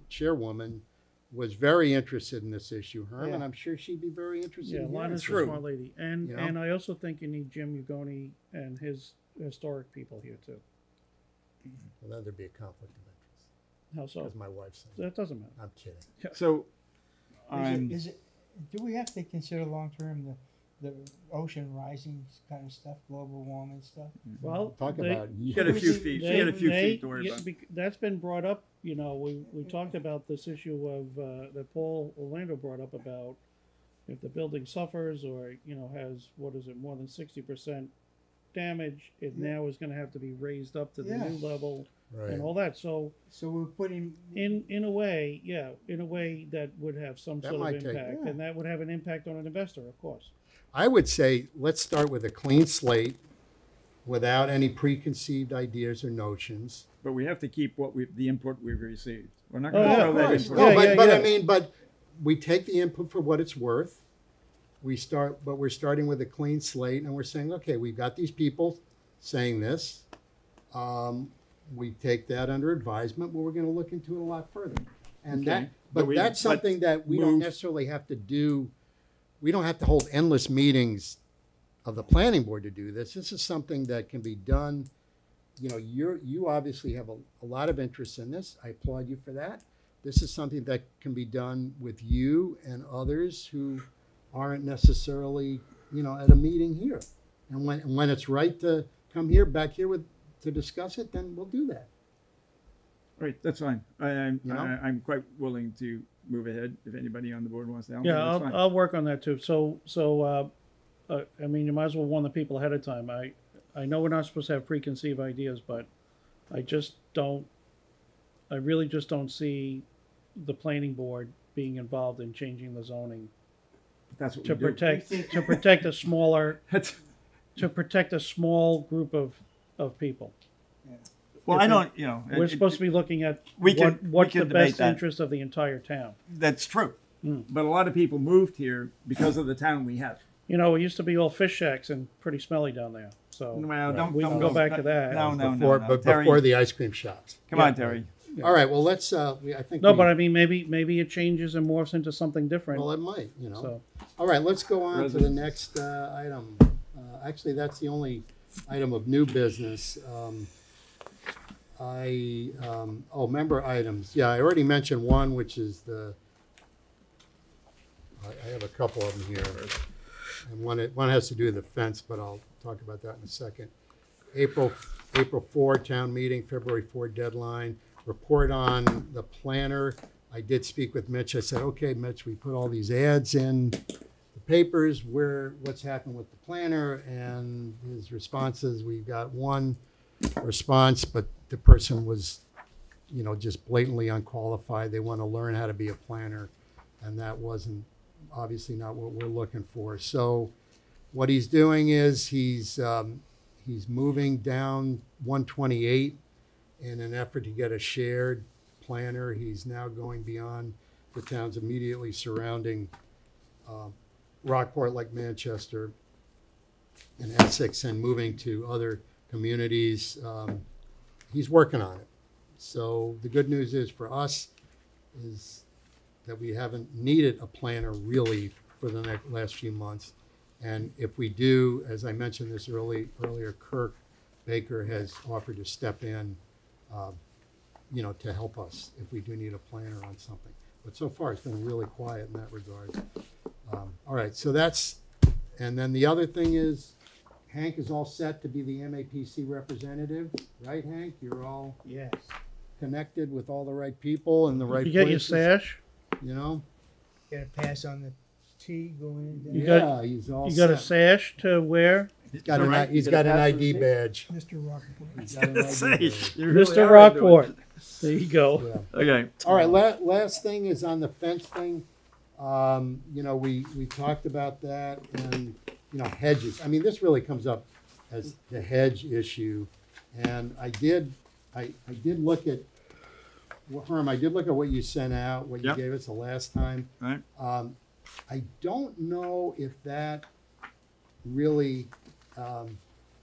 Speaker 1: was very interested in this issue. Herman,
Speaker 7: Yeah.
Speaker 1: I'm sure she'd be very interested
Speaker 5: Yeah,
Speaker 1: in hearing.
Speaker 5: Lana's a
Speaker 3: True.
Speaker 5: smart lady. And
Speaker 1: You know?
Speaker 5: and I also think you need Jim Ugoni and his historic people here too.
Speaker 1: Well, then there'd be a conflict of interest.
Speaker 5: How so?
Speaker 1: Because my wife's saying,
Speaker 5: That doesn't matter.
Speaker 1: I'm kidding.
Speaker 3: So,
Speaker 7: Is it, do we have to consider long-term the ocean rising kind of stuff, global warming stuff?
Speaker 5: Well,
Speaker 1: Talk
Speaker 5: they-
Speaker 1: about
Speaker 3: you get a few feet. You get a few feet to worry
Speaker 5: yeah,
Speaker 3: about.
Speaker 5: that's been brought up. You know, we talked about this issue of that Paul Orlando brought up about if the building suffers or has more than 60% damage, it now is going to have to be raised up to the
Speaker 7: Yeah.
Speaker 5: new level
Speaker 1: Right.
Speaker 5: and all that. So
Speaker 7: So we're putting,
Speaker 5: in a way, in a way that would have some
Speaker 1: That
Speaker 5: sort
Speaker 1: might
Speaker 5: of
Speaker 1: take-
Speaker 5: impact,
Speaker 7: Yeah.
Speaker 5: and that would have an impact on an investor, of course.
Speaker 1: I would say let's start with a clean slate without any preconceived ideas or notions.
Speaker 3: But we have to keep the input we've received. We're not
Speaker 5: Oh,
Speaker 3: going to
Speaker 5: yeah,
Speaker 3: throw
Speaker 5: of
Speaker 3: that
Speaker 5: course.
Speaker 3: in.
Speaker 1: No,
Speaker 5: Yeah,
Speaker 1: but
Speaker 5: yeah.
Speaker 1: I mean, but we take the input for what it's worth. We're starting with a clean slate, and we're saying, okay, we've got these people saying this. We take that under advisement, but we're going to look into it a lot further. And
Speaker 3: Okay.
Speaker 1: but
Speaker 3: But
Speaker 1: that's something that we don't
Speaker 3: move-
Speaker 1: necessarily have to do. We don't have to hold endless meetings of the planning board to do this. This is something that can be done. You obviously have a lot of interest in this. I applaud you for that. This is something that can be done with you and others who aren't necessarily, at a meeting here. And when it's right to come back here to discuss it, then we'll do that.
Speaker 3: Right, that's fine. I'm
Speaker 1: You know?
Speaker 3: I'm quite willing to move ahead if anybody on the board wants to help. me,
Speaker 5: Yeah,
Speaker 3: that's fine.
Speaker 5: I'll work on that too. So I mean, you might as well warn the people ahead of time. I know we're not supposed to have preconceived ideas, but I really just don't see the planning board being involved in changing the zoning
Speaker 3: That's what
Speaker 5: to
Speaker 3: we do.
Speaker 5: protect a smaller
Speaker 3: That's-
Speaker 5: to protect a small group of people.
Speaker 3: well, I don't. You know,
Speaker 5: We're supposed to be looking at
Speaker 3: we can-
Speaker 5: what's
Speaker 3: we
Speaker 5: the
Speaker 3: can debate
Speaker 5: best
Speaker 3: that.
Speaker 5: interest of the entire town.
Speaker 3: That's true.
Speaker 5: Mm.
Speaker 3: But a lot of people moved here because of the town we have.
Speaker 5: It used to be all fish shacks and pretty smelly down there. So
Speaker 3: Well, don't
Speaker 5: we can
Speaker 3: don't
Speaker 5: go back to that.
Speaker 3: No, no,
Speaker 1: before,
Speaker 3: no, no.
Speaker 1: but
Speaker 3: Terry,
Speaker 1: before the ice cream shops.
Speaker 3: come
Speaker 5: Yeah.
Speaker 3: on, Terry.
Speaker 1: All right. Well, let's. I think.
Speaker 5: No, but I mean, maybe it changes and morphs into something different.
Speaker 1: Well, it might.
Speaker 5: So
Speaker 1: All right. Let's go on to the
Speaker 3: Residents.
Speaker 1: next item. Actually, that's the only item of new business. Member items. Yeah, I already mentioned one, which is I have a couple of them here, and one has to do with the fence, but I'll talk about that in a second. April 4 town meeting, February 4 deadline. Report on the planner. I did speak with Mitch. I said, okay, Mitch, we put all these ads in the papers. What's happened with the planner? And his responses, we got one response, but the person was, just blatantly unqualified. They want to learn how to be a planner, and that wasn't obviously not what we're looking for. So what he's doing is he's moving down 128 in an effort to get a shared planner. He's now going beyond the towns immediately surrounding Rockport, like Manchester and Essex, and moving to other communities. He's working on it. So the good news is for us is that we haven't needed a planner really for the last few months. And if we do, as I mentioned this earlier, Kirk Baker has offered to step in, to help us if we do need a planner on something. But so far, it's been really quiet in that regard. All right, so and then the other thing is, Hank is all set to be the MAPC representative, right, Hank? You're all
Speaker 7: yes.
Speaker 1: connected with all the right people and the right
Speaker 5: you get your
Speaker 1: places,
Speaker 5: sash.
Speaker 7: Gotta pass on the T going in.
Speaker 5: You
Speaker 7: there.
Speaker 5: got-
Speaker 1: he's all
Speaker 5: You got a
Speaker 1: set.
Speaker 5: sash to wear.
Speaker 1: He's got an ID badge.
Speaker 4: Mr. Rockport.
Speaker 1: He's got an ID badge.
Speaker 3: You really
Speaker 5: Mr.
Speaker 3: are doing
Speaker 5: Rockport. There you go.
Speaker 1: Yeah.
Speaker 3: it. Okay.
Speaker 1: All right, last thing is on the fence thing. We talked about that and, hedges. I mean, this really comes up as the hedge issue. And I did look at, well, Herm, I did look at what you sent out, what you
Speaker 3: Yep.
Speaker 1: gave us the last time.
Speaker 3: Right.
Speaker 1: I don't know if that really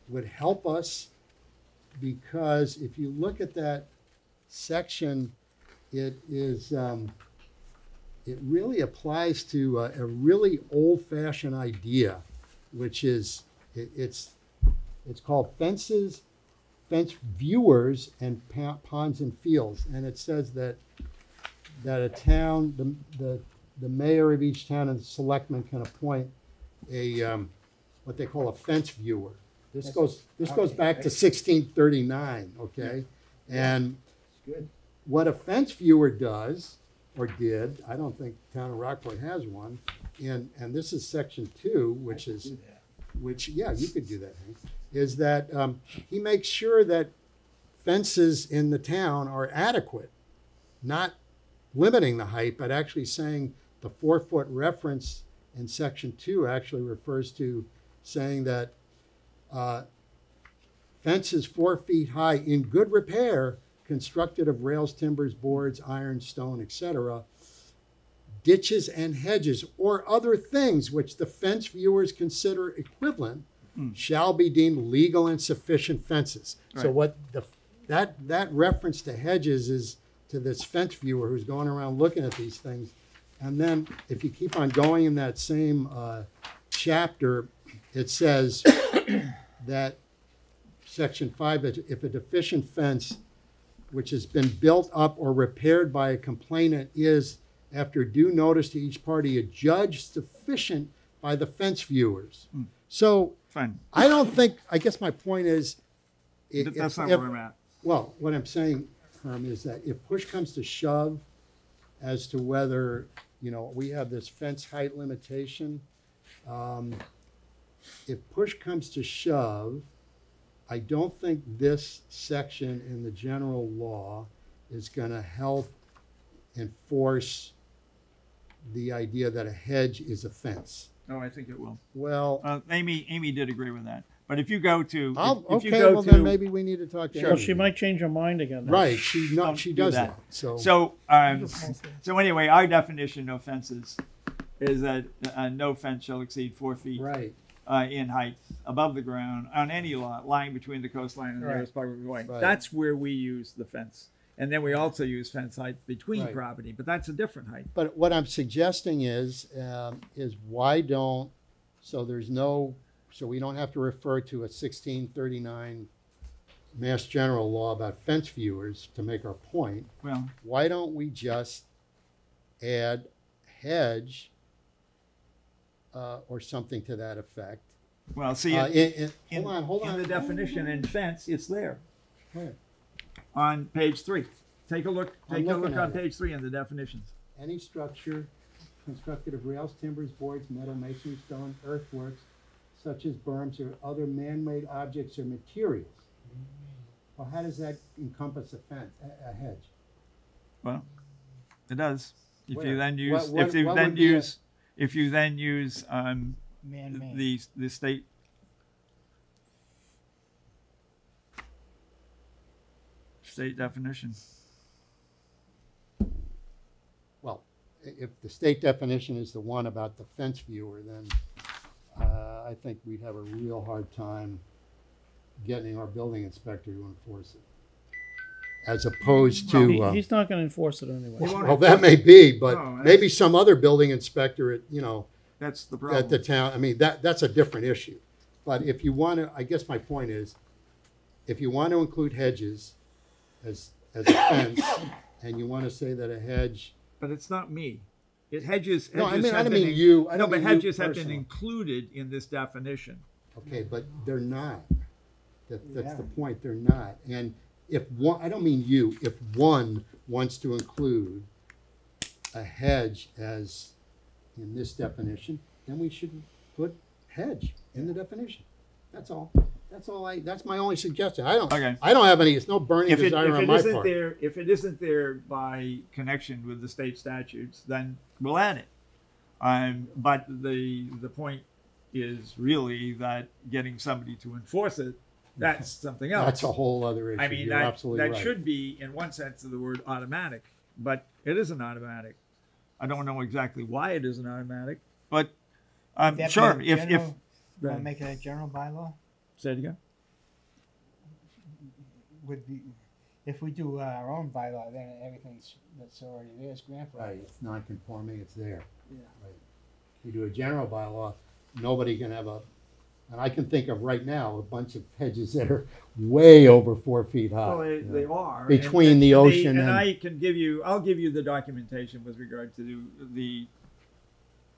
Speaker 1: would help us, because if you look at that section, it is it really applies to a really old-fashioned idea, which is it's called fence viewers and ponds and fields, and it says that a town, the mayor of each town and the selectmen can appoint a what they call a fence viewer. This goes back to 1639, okay? And
Speaker 7: Good.
Speaker 1: what a fence viewer does, or did, I don't think town of Rockport has one, and this is section 2, which is, yeah, you could do that, Hank, is that he makes sure that fences in the town are adequate, not limiting the height, but actually saying the 4-foot reference in section 2 actually refers to saying that fences 4 feet high in good repair, constructed of rails, timbers, boards, iron, stone, etc., ditches and hedges or other things which the fence viewers consider equivalent shall be deemed legal and sufficient fences. So
Speaker 3: Right.
Speaker 1: what that reference to hedges is to this fence viewer who's going around looking at these things. And then if you keep on going in that same chapter, it says that section 5, if a deficient fence which has been built up or repaired by a complainant is, after due notice to each party, adjudged sufficient by the fence viewers. So
Speaker 3: Fine.
Speaker 1: I don't think, I guess my point is,
Speaker 3: That's not where I'm at.
Speaker 1: well, what I'm saying, Herm, is that if push comes to shove as to whether, we have this fence height limitation, if push comes to shove, I don't think this section in the general law is going to help enforce the idea that a hedge is a fence.
Speaker 3: No, I think it will.
Speaker 1: Well,
Speaker 3: Amy did agree with that. But if you go to, if you
Speaker 1: okay,
Speaker 3: go
Speaker 1: well
Speaker 3: to,
Speaker 1: then maybe we need to talk to
Speaker 5: Well,
Speaker 1: Amy.
Speaker 5: she might change her mind again. then.
Speaker 1: Right, she
Speaker 3: Don't
Speaker 1: she
Speaker 3: do
Speaker 1: does
Speaker 3: that.
Speaker 1: that. So
Speaker 3: so anyway, our definition of fences is that no fence shall exceed 4 feet
Speaker 1: right,
Speaker 3: in height above the ground on any lot lying between the coastline and the
Speaker 7: Right.
Speaker 3: nearest public way.
Speaker 1: Right.
Speaker 3: That's where we use the fence. And then we also use fence height between
Speaker 1: Right.
Speaker 3: property, but that's a different height.
Speaker 1: but what I'm suggesting is why don't, so we don't have to refer to a 1639 Mass General law about fence viewers to make our point.
Speaker 3: Well,
Speaker 1: Why don't we just add hedge or something to that effect?
Speaker 3: well, see,
Speaker 1: Hold on.
Speaker 3: in the definition in fence, it's there
Speaker 1: Where?
Speaker 3: on page 3. Take a look.
Speaker 1: I'm
Speaker 3: Take a look
Speaker 1: looking
Speaker 3: on
Speaker 1: at it.
Speaker 3: page 3 in the definitions.
Speaker 1: Any structure constructed of rails, timbers, boards, metal, masonry, stone, earthworks, such as berms or other man-made objects or materials. Well, how does that encompass a fence, a hedge?
Speaker 3: Well, it does. If
Speaker 1: Where?
Speaker 3: you then use,
Speaker 1: What
Speaker 3: if you
Speaker 1: would
Speaker 3: then
Speaker 1: be a-
Speaker 3: use, if you then use
Speaker 7: Man-made.
Speaker 3: the state definition.
Speaker 1: Well, if the state definition is the one about the fence viewer, then I think we'd have a real hard time getting our building inspector to enforce it. As opposed to,
Speaker 5: He's not going to enforce it anyway.
Speaker 3: He won't
Speaker 1: well, that may be, but
Speaker 3: No, that's-
Speaker 1: maybe some other building inspector at,
Speaker 3: That's the
Speaker 1: at
Speaker 3: problem.
Speaker 1: the town, I mean, that's a different issue. But if you want to, I guess my point is, if you want to include hedges as a fence, and you want to say that a hedge,
Speaker 3: But it's not me. Hedges.
Speaker 1: no, I
Speaker 3: hedges
Speaker 1: mean, I
Speaker 3: have
Speaker 1: don't
Speaker 3: been
Speaker 1: mean
Speaker 3: in-
Speaker 1: you, I
Speaker 3: No,
Speaker 1: don't
Speaker 3: but
Speaker 1: mean you
Speaker 3: hedges have been
Speaker 1: personally.
Speaker 3: included in this definition.
Speaker 1: Okay, but they're not. That's the
Speaker 7: Yeah.
Speaker 1: point, they're not. And if one, I don't mean you, if one wants to include a hedge as in this definition, then we should put hedge in the definition. That's all. That's my only suggestion.
Speaker 3: Okay.
Speaker 1: I don't have any, it's no burning
Speaker 3: If it,
Speaker 1: desire
Speaker 3: if
Speaker 1: on
Speaker 3: it
Speaker 1: my
Speaker 3: isn't
Speaker 1: part.
Speaker 3: there, if it isn't there by connection with the state statutes, then we'll add it. But the point is really that getting somebody to enforce it, that's something else.
Speaker 1: That's a whole other issue.
Speaker 3: I mean,
Speaker 1: You're
Speaker 3: that,
Speaker 1: absolutely
Speaker 3: that
Speaker 1: right.
Speaker 3: should be, in one sense of the word, automatic, but it isn't automatic. I don't know exactly why it isn't automatic, but
Speaker 7: Would that be
Speaker 3: sure,
Speaker 7: a
Speaker 3: if,
Speaker 7: general-
Speaker 3: Go
Speaker 7: wanna
Speaker 3: ahead.
Speaker 7: make it a general bylaw?
Speaker 3: say it again?
Speaker 7: Would be, if we do our own bylaw, then everything's, that's already there is grandfathered.
Speaker 1: Right, it's non-conforming, it's there.
Speaker 7: Yeah.
Speaker 1: Right. You do a general bylaw, nobody can have a, and I can think of right now, a bunch of hedges that are way over 4 feet high.
Speaker 3: Well, they,
Speaker 1: you know.
Speaker 3: they are.
Speaker 1: Between the ocean and-
Speaker 3: I can give you, I'll give you the documentation with regard to the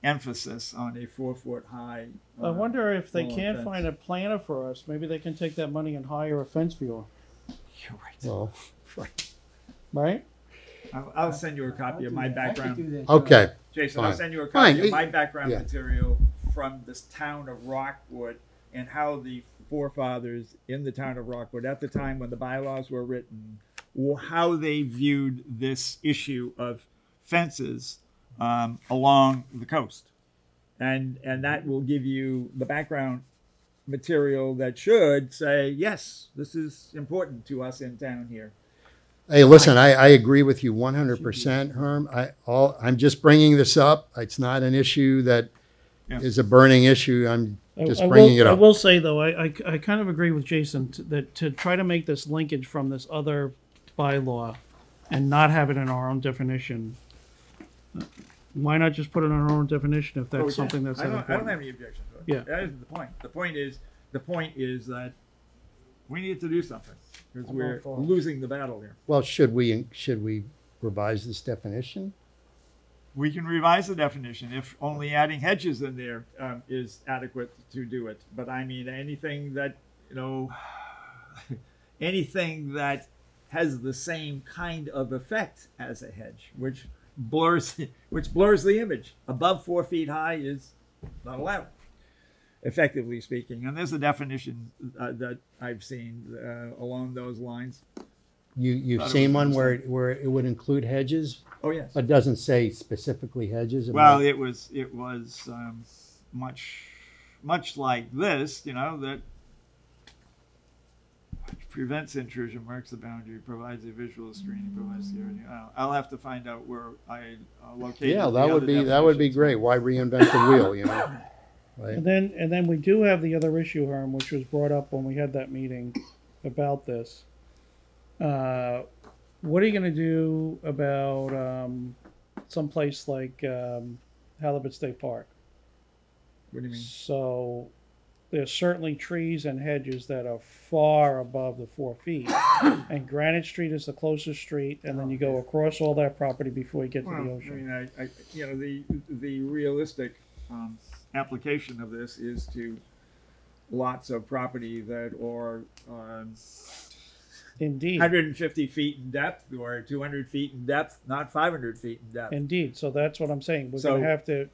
Speaker 3: emphasis on a 4-foot high.
Speaker 5: I wonder if they
Speaker 3: wall
Speaker 5: can't
Speaker 3: fence.
Speaker 5: find a planner for us, maybe they can take that money and hire a fence viewer,
Speaker 3: You're right.
Speaker 1: Well,
Speaker 5: right?
Speaker 3: I'll send you a copy of my background.
Speaker 1: okay,
Speaker 3: Jason, I'll
Speaker 1: Fine.
Speaker 3: send you a
Speaker 1: Fine.
Speaker 3: copy of my background
Speaker 1: Yeah.
Speaker 3: material from this town of Rockport and how the forefathers in the town of Rockport, at the time when the bylaws were written, how they viewed this issue of fences along the coast. And that will give you the background material that should say, yes, this is important to us in town here.
Speaker 1: hey, listen, I agree with you 100%, Herm. I'm just bringing this up. It's not an issue that is
Speaker 3: Yeah.
Speaker 1: a burning issue. I'm just
Speaker 5: I
Speaker 1: bringing
Speaker 5: will,
Speaker 1: it
Speaker 5: I
Speaker 1: up.
Speaker 5: will say though, I kind of agree with Jason that to try to make this linkage from this other bylaw and not have it in our own definition. Why not just put it in our own definition if
Speaker 3: Oh,
Speaker 5: that's
Speaker 3: yeah.
Speaker 5: something that's
Speaker 3: I
Speaker 5: that
Speaker 3: don't
Speaker 5: important?
Speaker 3: have any objection to it.
Speaker 5: Yeah.
Speaker 3: That isn't the point. The point is that we need to do something because
Speaker 7: I'm
Speaker 3: we're
Speaker 7: all for it.
Speaker 3: losing the battle here.
Speaker 1: Well, should we revise this definition?
Speaker 3: We can revise the definition if only adding hedges in there is adequate to do it. But I mean, anything that, anything that has the same kind of effect as a hedge, which blurs the image. Above 4 feet high is not allowed, effectively speaking. And there's a definition that I've seen along those lines.
Speaker 1: You've
Speaker 3: Thought it
Speaker 1: seen
Speaker 3: was
Speaker 1: one where it would include hedges,
Speaker 3: Oh yes.
Speaker 1: but doesn't say specifically hedges?
Speaker 3: Well, it was much like this, that prevents intrusion, marks the boundary, provides a visual screening, provides the area. I'll have to find out where I located.
Speaker 1: Yeah,
Speaker 3: the
Speaker 1: that would
Speaker 3: other
Speaker 1: be
Speaker 3: definitions.
Speaker 1: great. Why reinvent the wheel, Right?
Speaker 5: And then we do have the other issue, Herm, which was brought up when we had that meeting about this. What are you going to do about someplace like Halibut State Park?
Speaker 3: What do you mean?
Speaker 5: So there's certainly trees and hedges that are far above the 4 feet. And Granite Street is the closest street, and then you go across all that property before you get to the
Speaker 3: Well, I
Speaker 5: ocean.
Speaker 3: mean, the realistic application of this is to lots of property that are
Speaker 5: Indeed.
Speaker 3: 150 feet in depth or 200 feet in depth, not 500 feet in depth.
Speaker 5: Indeed. So that's what I'm saying. We're
Speaker 3: So-
Speaker 5: going to have to,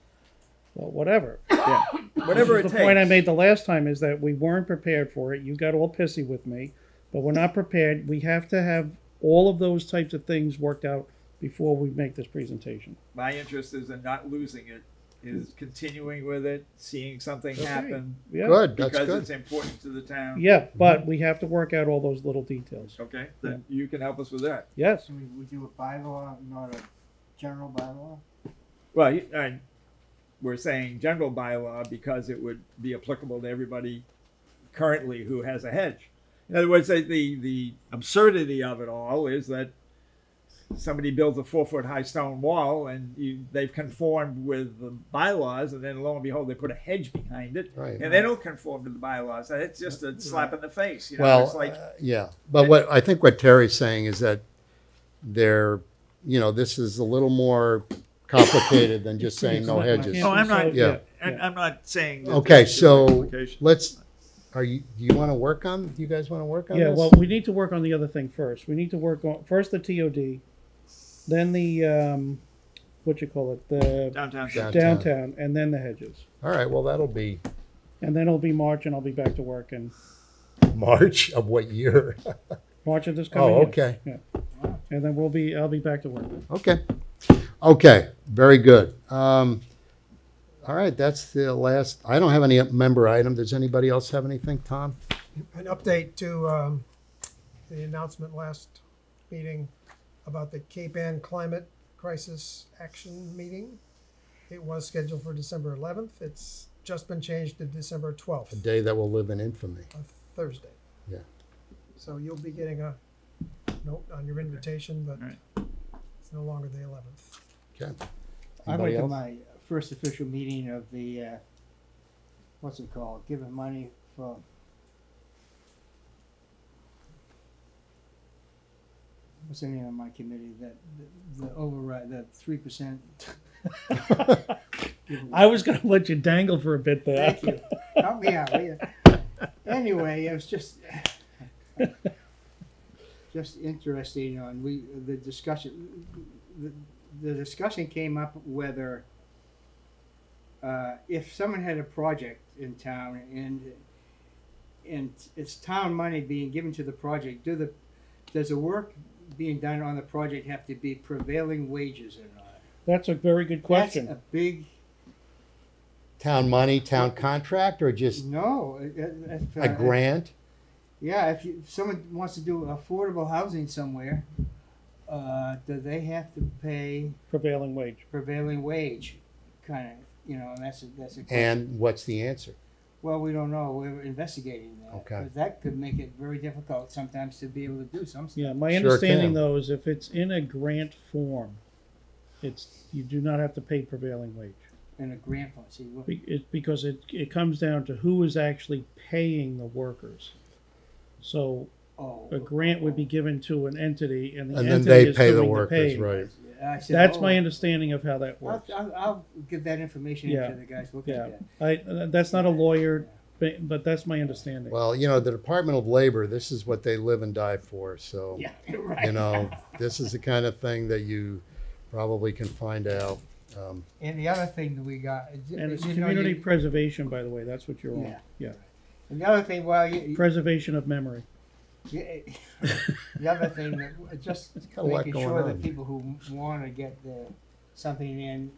Speaker 5: well, whatever.
Speaker 3: Yeah, whatever it
Speaker 5: The
Speaker 3: takes.
Speaker 5: point I made the last time is that we weren't prepared for it. You got all pissy with me, but we're not prepared. We have to have all of those types of things worked out before we make this presentation.
Speaker 3: My interest is in not losing it, is continuing with it, seeing something
Speaker 5: Okay.
Speaker 3: happen
Speaker 5: Yeah.
Speaker 1: Good, that's
Speaker 3: because
Speaker 1: good.
Speaker 3: it's important to the town.
Speaker 5: Yeah, but we have to work out all those little details.
Speaker 3: Okay, then you can help us with that.
Speaker 5: Yes.
Speaker 7: So we do a bylaw, not a general bylaw?
Speaker 3: Well, we're saying general bylaw because it would be applicable to everybody currently who has a hedge. In other words, the absurdity of it all is that somebody builds a 4-foot high stone wall and they've conformed with the bylaws, and then lo and behold, they put a hedge behind it,
Speaker 1: Right.
Speaker 3: and they don't conform to the bylaws. And it's just a slap in the face.
Speaker 1: Well,
Speaker 3: it's like
Speaker 1: yeah, but I think what Terry's saying is that this is a little more complicated than just saying no hedges.
Speaker 3: Oh, I'm not.
Speaker 1: Yeah.
Speaker 3: I'm not saying. That
Speaker 1: Okay,
Speaker 3: this is a
Speaker 1: so
Speaker 3: complication.
Speaker 1: do you want to work on? You guys want to work on
Speaker 5: Yeah,
Speaker 1: this?
Speaker 5: well, we need to work on the other thing first. We need to work on first the TOD, then the what you call it, the
Speaker 3: downtown.
Speaker 5: downtown, and then the hedges.
Speaker 1: All right. Well, that'll be
Speaker 5: And then it'll be March, and I'll be back to work in
Speaker 1: March of what year?
Speaker 5: March of this coming
Speaker 1: Oh,
Speaker 5: year.
Speaker 1: okay.
Speaker 5: Yeah. And then I'll be back to work.
Speaker 1: Okay. Okay. Very good. All right, that's the last, I don't have any member item. Does anybody else have anything, Tom?
Speaker 4: An update to the announcement last meeting about the Cape Ann Climate Crisis Action Meeting. It was scheduled for December 11th. It's just been changed to December
Speaker 1: A
Speaker 4: 12th,
Speaker 1: day that will live in infamy.
Speaker 4: a Thursday.
Speaker 1: Yeah.
Speaker 4: So you'll be getting a note on your invitation, but
Speaker 3: Right.
Speaker 4: it's no longer the 11th.
Speaker 1: Okay.
Speaker 7: I
Speaker 1: Anybody
Speaker 7: went to
Speaker 1: else?
Speaker 7: my first official meeting of the, what's it called, giving money for, what's the name of my committee, that, the override, the 3%.
Speaker 5: I was gonna let you dangle for a bit there.
Speaker 7: Thank you. Help me out, will you? Anyway, it was just interesting on the discussion. The discussion came up whether if someone had a project in town and it's town money being given to the project, does the work being done on the project have to be prevailing wages or not?
Speaker 5: That's a very good question.
Speaker 7: That's a big
Speaker 1: Town money, town contract, or just
Speaker 7: no.
Speaker 1: a grant?
Speaker 7: Yeah, if someone wants to do affordable housing somewhere, do they have to pay
Speaker 5: Prevailing wage.
Speaker 7: prevailing wage? Kind of, and that's a question.
Speaker 1: And what's the answer?
Speaker 7: Well, we don't know. We're investigating that.
Speaker 1: Okay.
Speaker 7: 'Cause that could make it very difficult sometimes to be able to do some stuff.
Speaker 5: Yeah, my
Speaker 1: Sure
Speaker 5: understanding
Speaker 1: can.
Speaker 5: though is if it's in a grant form, you do not have to pay prevailing wage.
Speaker 7: In a grant fund. See,
Speaker 5: Because it comes down to who is actually paying the workers. So a grant would be given to an entity, and the
Speaker 1: And then
Speaker 5: entity
Speaker 1: they
Speaker 5: is
Speaker 1: pay the
Speaker 5: doing
Speaker 1: workers,
Speaker 5: paying.
Speaker 1: right?
Speaker 7: I said,
Speaker 5: That's
Speaker 7: oh,
Speaker 5: my understanding of how that works.
Speaker 7: I'll give that information
Speaker 5: Yeah.
Speaker 7: to the guys looking
Speaker 5: Yeah,
Speaker 7: at that.
Speaker 5: that's not a lawyer, but that's my understanding.
Speaker 1: Well, the Department of Labor, this is what they live and die for. So,
Speaker 7: Yeah, right.
Speaker 1: this is the kind of thing that you probably can find out.
Speaker 7: And the other thing that we got,
Speaker 5: And it's
Speaker 7: you know,
Speaker 5: community
Speaker 7: you-
Speaker 5: preservation, by the way, that's what you're on.
Speaker 7: Yeah.
Speaker 5: Yeah,
Speaker 7: And the other thing,
Speaker 5: preservation of memory.
Speaker 7: the other thing that just
Speaker 1: got a lot
Speaker 7: making
Speaker 1: going
Speaker 7: sure
Speaker 1: on.
Speaker 7: that people who want to get something in,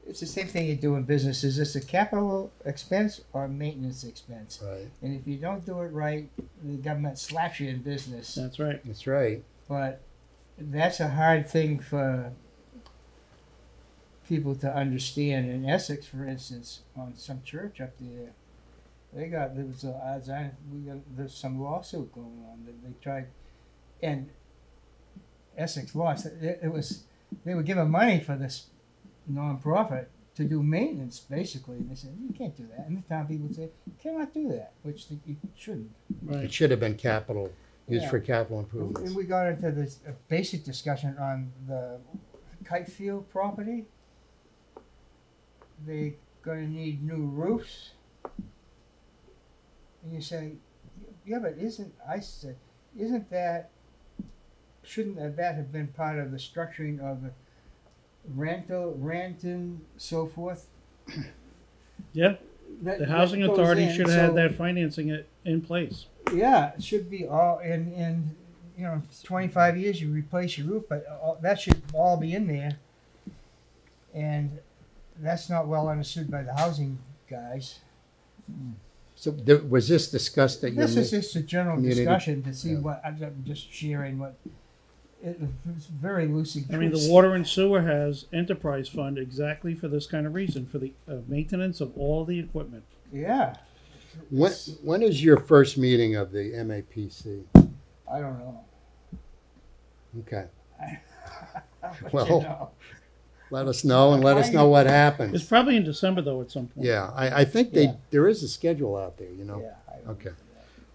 Speaker 7: it's the same thing you do in business. Is this a capital expense or maintenance expense?
Speaker 1: Right.
Speaker 7: And if you don't do it right, the government slaps you in business.
Speaker 5: That's right.
Speaker 1: That's right.
Speaker 7: But that's a hard thing for people to understand. In Essex, for instance, on some church up there, there's some lawsuit going on that they tried, and Essex lost. They were given money for this nonprofit to do maintenance, basically. And they said, you can't do that. And the town people say, you cannot do that, which you shouldn't.
Speaker 1: It
Speaker 5: Right.
Speaker 1: should have been capital, used
Speaker 7: Yeah.
Speaker 1: for capital
Speaker 7: And
Speaker 1: improvements.
Speaker 7: we got into this basic discussion on the kite field property. They're going to need new roofs. And you say, yeah, but shouldn't that have been part of the structuring of the rent and so forth?
Speaker 5: Yeah, the housing authority should have had that financing in place.
Speaker 7: Yeah, it should be all in 25 years you replace your roof, but that should all be in there. And that's not well understood by the housing guys.
Speaker 1: So was this discussed at your
Speaker 7: This is
Speaker 1: meeting?
Speaker 7: just a general
Speaker 1: community-
Speaker 7: discussion to see
Speaker 1: yeah.
Speaker 7: what, I'm just sharing what, it's very loosey.
Speaker 5: I mean, the water and sewer has enterprise fund exactly for this kind of reason, for the maintenance of all the equipment.
Speaker 7: Yeah,
Speaker 1: When is your first meeting of the MAPC?
Speaker 7: I don't know.
Speaker 1: Okay.
Speaker 7: But
Speaker 1: Well,
Speaker 7: you know.
Speaker 1: Let us know and let us know what
Speaker 5: It's
Speaker 1: happens.
Speaker 5: probably in December though, at some point.
Speaker 1: Yeah, I think
Speaker 7: Yeah.
Speaker 1: there is a schedule out there,
Speaker 7: Yeah, I don't
Speaker 1: Okay.
Speaker 7: know.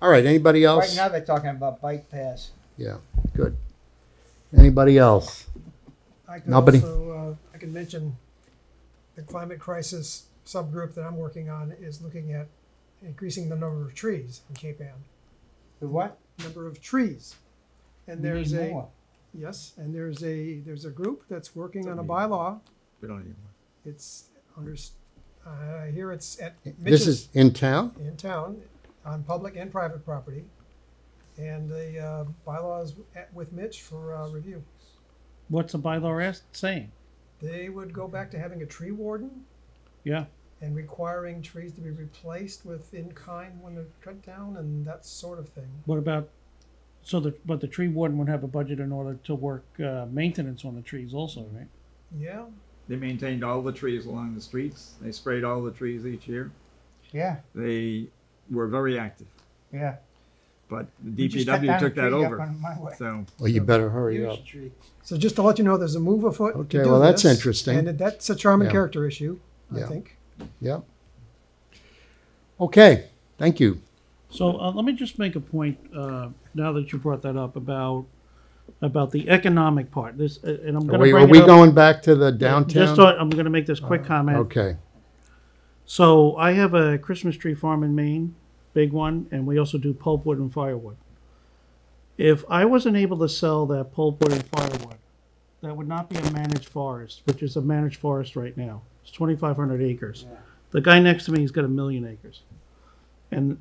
Speaker 1: All right, anybody
Speaker 7: Right
Speaker 1: else?
Speaker 7: now they're talking about bike pass.
Speaker 1: Yeah, good. Anybody else?
Speaker 4: I could
Speaker 1: Nobody?
Speaker 4: also, I could mention the climate crisis subgroup that I'm working on is looking at increasing the number of trees in Cape Ann.
Speaker 7: The what?
Speaker 4: Number of trees. And
Speaker 7: We
Speaker 4: there's
Speaker 7: need
Speaker 4: a,
Speaker 7: more.
Speaker 4: yes, and there's a group that's working on a bylaw.
Speaker 3: We don't need more.
Speaker 4: It's under, I hear it's at
Speaker 1: This
Speaker 4: Mitch's
Speaker 1: is in town?
Speaker 4: in town, on public and private property. And the bylaw is with Mitch for review.
Speaker 5: What's the bylaw saying?
Speaker 4: They would go back to having a tree warden
Speaker 5: Yeah.
Speaker 4: and requiring trees to be replaced with in-kind when they're cut down and that sort of thing.
Speaker 5: What about, but the tree warden would have a budget in order to work maintenance on the trees also, right?
Speaker 4: Yeah,
Speaker 3: They maintained all the trees along the streets. They sprayed all the trees each year.
Speaker 7: Yeah,
Speaker 3: They were very active,
Speaker 7: yeah.
Speaker 3: but the
Speaker 7: We just cut down
Speaker 3: DPW
Speaker 7: a
Speaker 3: took that
Speaker 7: tree up
Speaker 3: over.
Speaker 7: on my way.
Speaker 3: So
Speaker 1: Well, you better hurry up.
Speaker 6: Huge tree.
Speaker 4: so just to let you know, there's a move afoot to
Speaker 1: Okay,
Speaker 4: do
Speaker 1: well, that's
Speaker 4: this,
Speaker 1: interesting.
Speaker 4: And that's a charm and
Speaker 1: Yeah.
Speaker 4: character issue, I
Speaker 1: Yeah.
Speaker 4: think.
Speaker 1: Yep. Okay, thank you.
Speaker 5: So let me just make a point, now that you brought that up, about the economic part. This, and I'm
Speaker 1: Are
Speaker 5: gonna
Speaker 1: we,
Speaker 5: bring
Speaker 1: are
Speaker 5: it
Speaker 1: we
Speaker 5: up.
Speaker 1: going back to the downtown?
Speaker 5: I'm gonna make this quick comment.
Speaker 1: Okay,
Speaker 5: So I have a Christmas tree farm in Maine, big one, and we also do pulpwood and firewood. If I wasn't able to sell that pulpwood and firewood, that would not be a managed forest, which is a managed forest right now. It's 2,500 acres.
Speaker 6: Yeah.
Speaker 5: The guy next to me, he's got 1,000,000 acres. And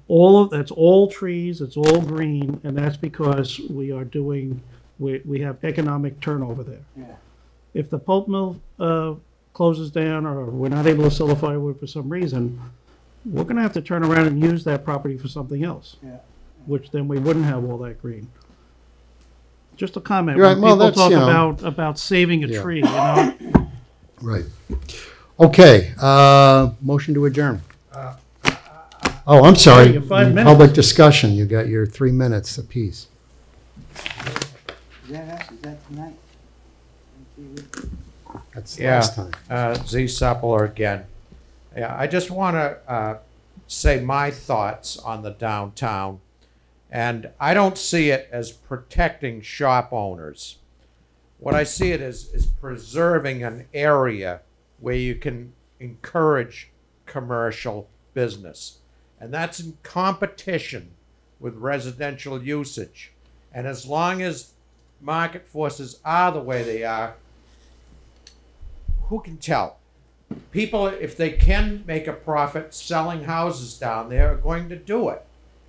Speaker 5: that's all trees, it's all green, and that's because we have economic turnover there.
Speaker 6: Yeah.
Speaker 5: If the pulp mill closes down, or we're not able to sell the firewood for some reason, we're gonna have to turn around and use that property for something else.
Speaker 6: Yeah.
Speaker 5: Which then we wouldn't have all that green. Just a comment,
Speaker 1: You're right.
Speaker 5: when
Speaker 1: Well,
Speaker 5: people
Speaker 1: that's,
Speaker 5: talk
Speaker 1: you know,
Speaker 5: about saving a
Speaker 1: Yeah.
Speaker 5: tree, you know?
Speaker 1: right. Okay, motion to adjourn. Oh, I'm sorry.
Speaker 5: you have 5 minutes.
Speaker 1: Public discussion, you got your 3 minutes apiece.
Speaker 6: Is that us? Is that tonight?
Speaker 1: That's the
Speaker 2: Yeah.
Speaker 1: last time.
Speaker 2: Z Suppler again. Yeah, I just want to say my thoughts on the downtown. And I don't see it as protecting shop owners. What I see it as is preserving an area where you can encourage commercial business. And that's in competition with residential usage. And as long as market forces are the way they are, who can tell? People, if they can make a profit selling houses down there, are going to do it.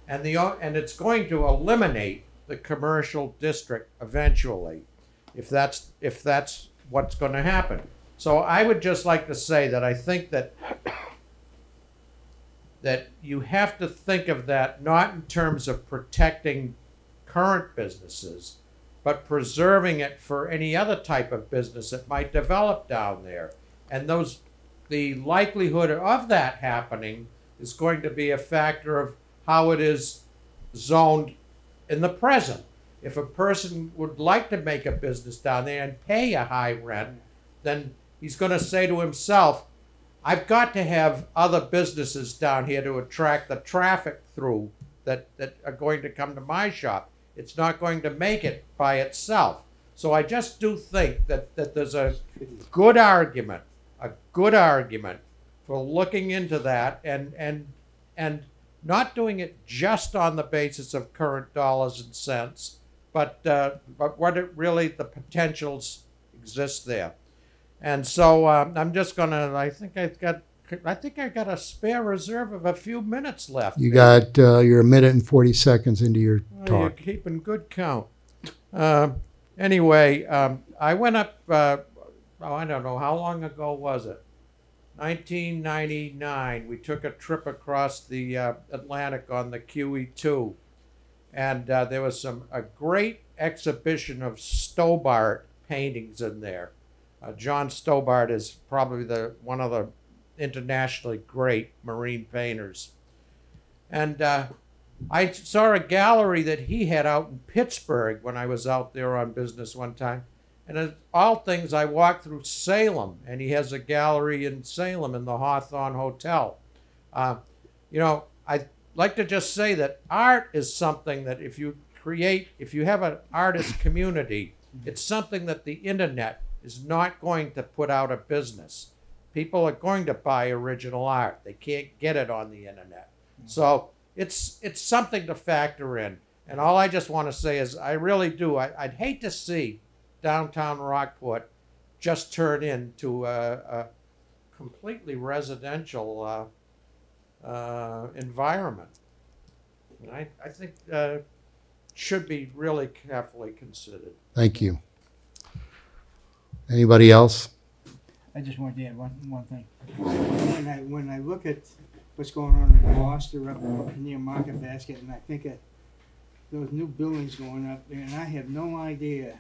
Speaker 2: And it's going to eliminate the commercial district eventually, if that's what's going to happen. So I would just like to say that I think that you have to think of that not in terms of protecting current businesses, but preserving it for any other type of business that might develop down there. And the likelihood of that happening is going to be a factor of how it is zoned in the present. If a person would like to make a business down there and pay a high rent, then he's going to say to himself, I've got to have other businesses down here to attract the traffic through that are going to come to my shop. It's not going to make it by itself. So I just do think that there's a good argument for looking into that and not doing it just on the basis of current dollars and cents, but what it really, the potentials exist there. And so I'm just gonna, I think I got a spare reserve of a few minutes left.
Speaker 1: You got, you're 1 minute and 40 seconds into your
Speaker 2: Oh, you're
Speaker 1: talk.
Speaker 2: keeping good count. Anyway, I went up, I don't know, how long ago was it? 1999. We took a trip across the Atlantic on the QE2. And there was a great exhibition of Stobart paintings in there. John Stobart is probably one of the internationally great marine painters. And I saw a gallery that he had out in Pittsburgh when I was out there on business one time. And of all things, I walked through Salem, and he has a gallery in Salem in the Hawthorne Hotel. You know, I'd like to just say that art is something that if you have an artist community, it's something that the internet is not going to put out of business. People are going to buy original art. They can't get it on the internet. So it's something to factor in. And all I just want to say is I really do. I'd hate to see downtown Rockport just turn into a completely residential environment. And I think should be really carefully considered.
Speaker 1: Thank you. Anybody else?
Speaker 7: I just wanted to add one thing. When I look at what's going on in Gloucester up near Market Basket, and I think of those new buildings going up there, and I have no idea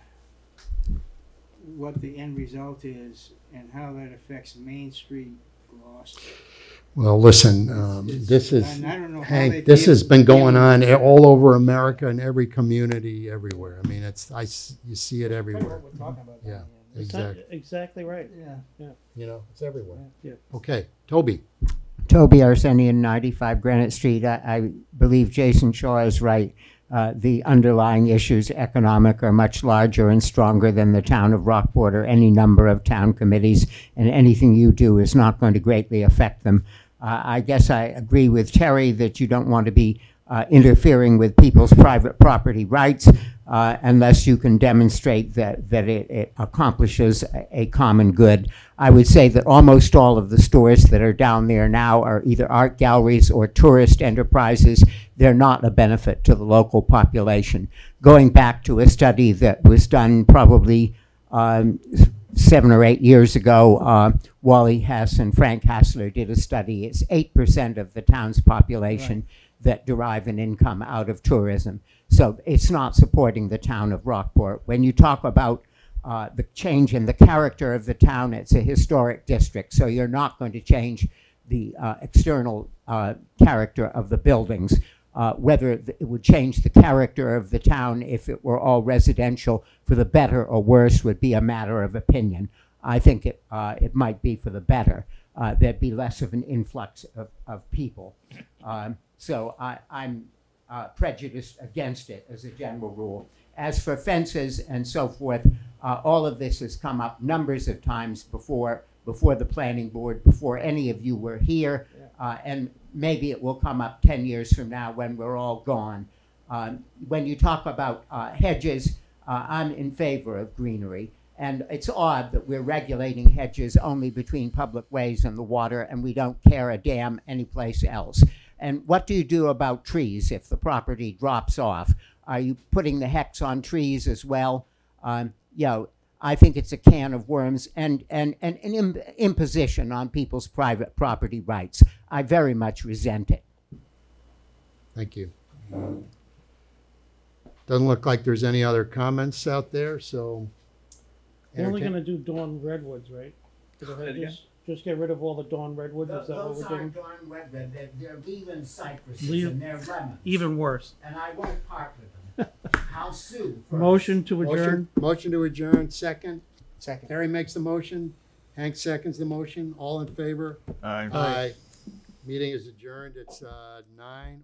Speaker 7: what the end result is and how that affects Main Street, Gloucester.
Speaker 1: Well, listen, this is,
Speaker 7: And I don't know how
Speaker 1: Hank, this
Speaker 7: deal-
Speaker 1: has been going
Speaker 7: deal
Speaker 1: on
Speaker 7: with it.
Speaker 1: all over America in every community, everywhere. I mean, you see it
Speaker 7: Kind of
Speaker 1: everywhere.
Speaker 7: what we're talking about down
Speaker 1: Yeah.
Speaker 7: here.
Speaker 1: Exactly.
Speaker 5: Exactly right.
Speaker 7: Yeah.
Speaker 1: You know, it's everywhere.
Speaker 5: Yeah.
Speaker 1: Okay, Toby.
Speaker 8: Toby Arsenian, 95 Granite Street. I believe Jason Shaw is right. The underlying issues, economic, are much larger and stronger than the town of Rockport or any number of town committees, and anything you do is not going to greatly affect them. I guess I agree with Terry that you don't want to be interfering with people's private property rights unless you can demonstrate that it accomplishes a common good. I would say that almost all of the stores that are down there now are either art galleries or tourist enterprises. They're not a benefit to the local population. Going back to a study that was done probably 7 or 8 years ago, Wally Hess and Frank Hassler did a study. It's 8% of the town's population that derive an income out of tourism. So it's not supporting the town of Rockport. When you talk about the change in the character of the town, it's a historic district, so you're not going to change the external character of the buildings. Whether it would change the character of the town if it were all residential for the better or worse would be a matter of opinion. I think it might be for the better. There'd be less of an influx of people. So I'm prejudiced against it as a general rule. As for fences and so forth, all of this has come up numbers of times before the planning board, before any of you were here, and maybe it will come up 10 years from now when we're all gone. When you talk about hedges, I'm in favor of greenery. And it's odd that we're regulating hedges only between public ways and the water, and we don't care a damn anyplace else. And what do you do about trees if the property drops off? Are you putting the hex on trees as well? You know, I think it's a can of worms and an imposition on people's private property rights. I very much resent it.
Speaker 1: Thank you. Doesn't look like there's any other comments out there, so.
Speaker 5: They're only gonna do dawn redwoods, right? For the
Speaker 3: Say it again?
Speaker 5: hedges? Just get rid of all the dawn redwoods, is that what we're doing?
Speaker 8: darn redwood, they're Leland cypresses
Speaker 5: Lea-
Speaker 8: and they're lemons.
Speaker 5: Even worse.
Speaker 8: And I won't part with them. I'll sue. for-
Speaker 5: Motion to adjourn?
Speaker 1: Motion to adjourn, second.
Speaker 7: Second.
Speaker 1: Harry makes the motion. Hank seconds the motion. All in favor? Aye. Meeting is adjourned. It's 9:09.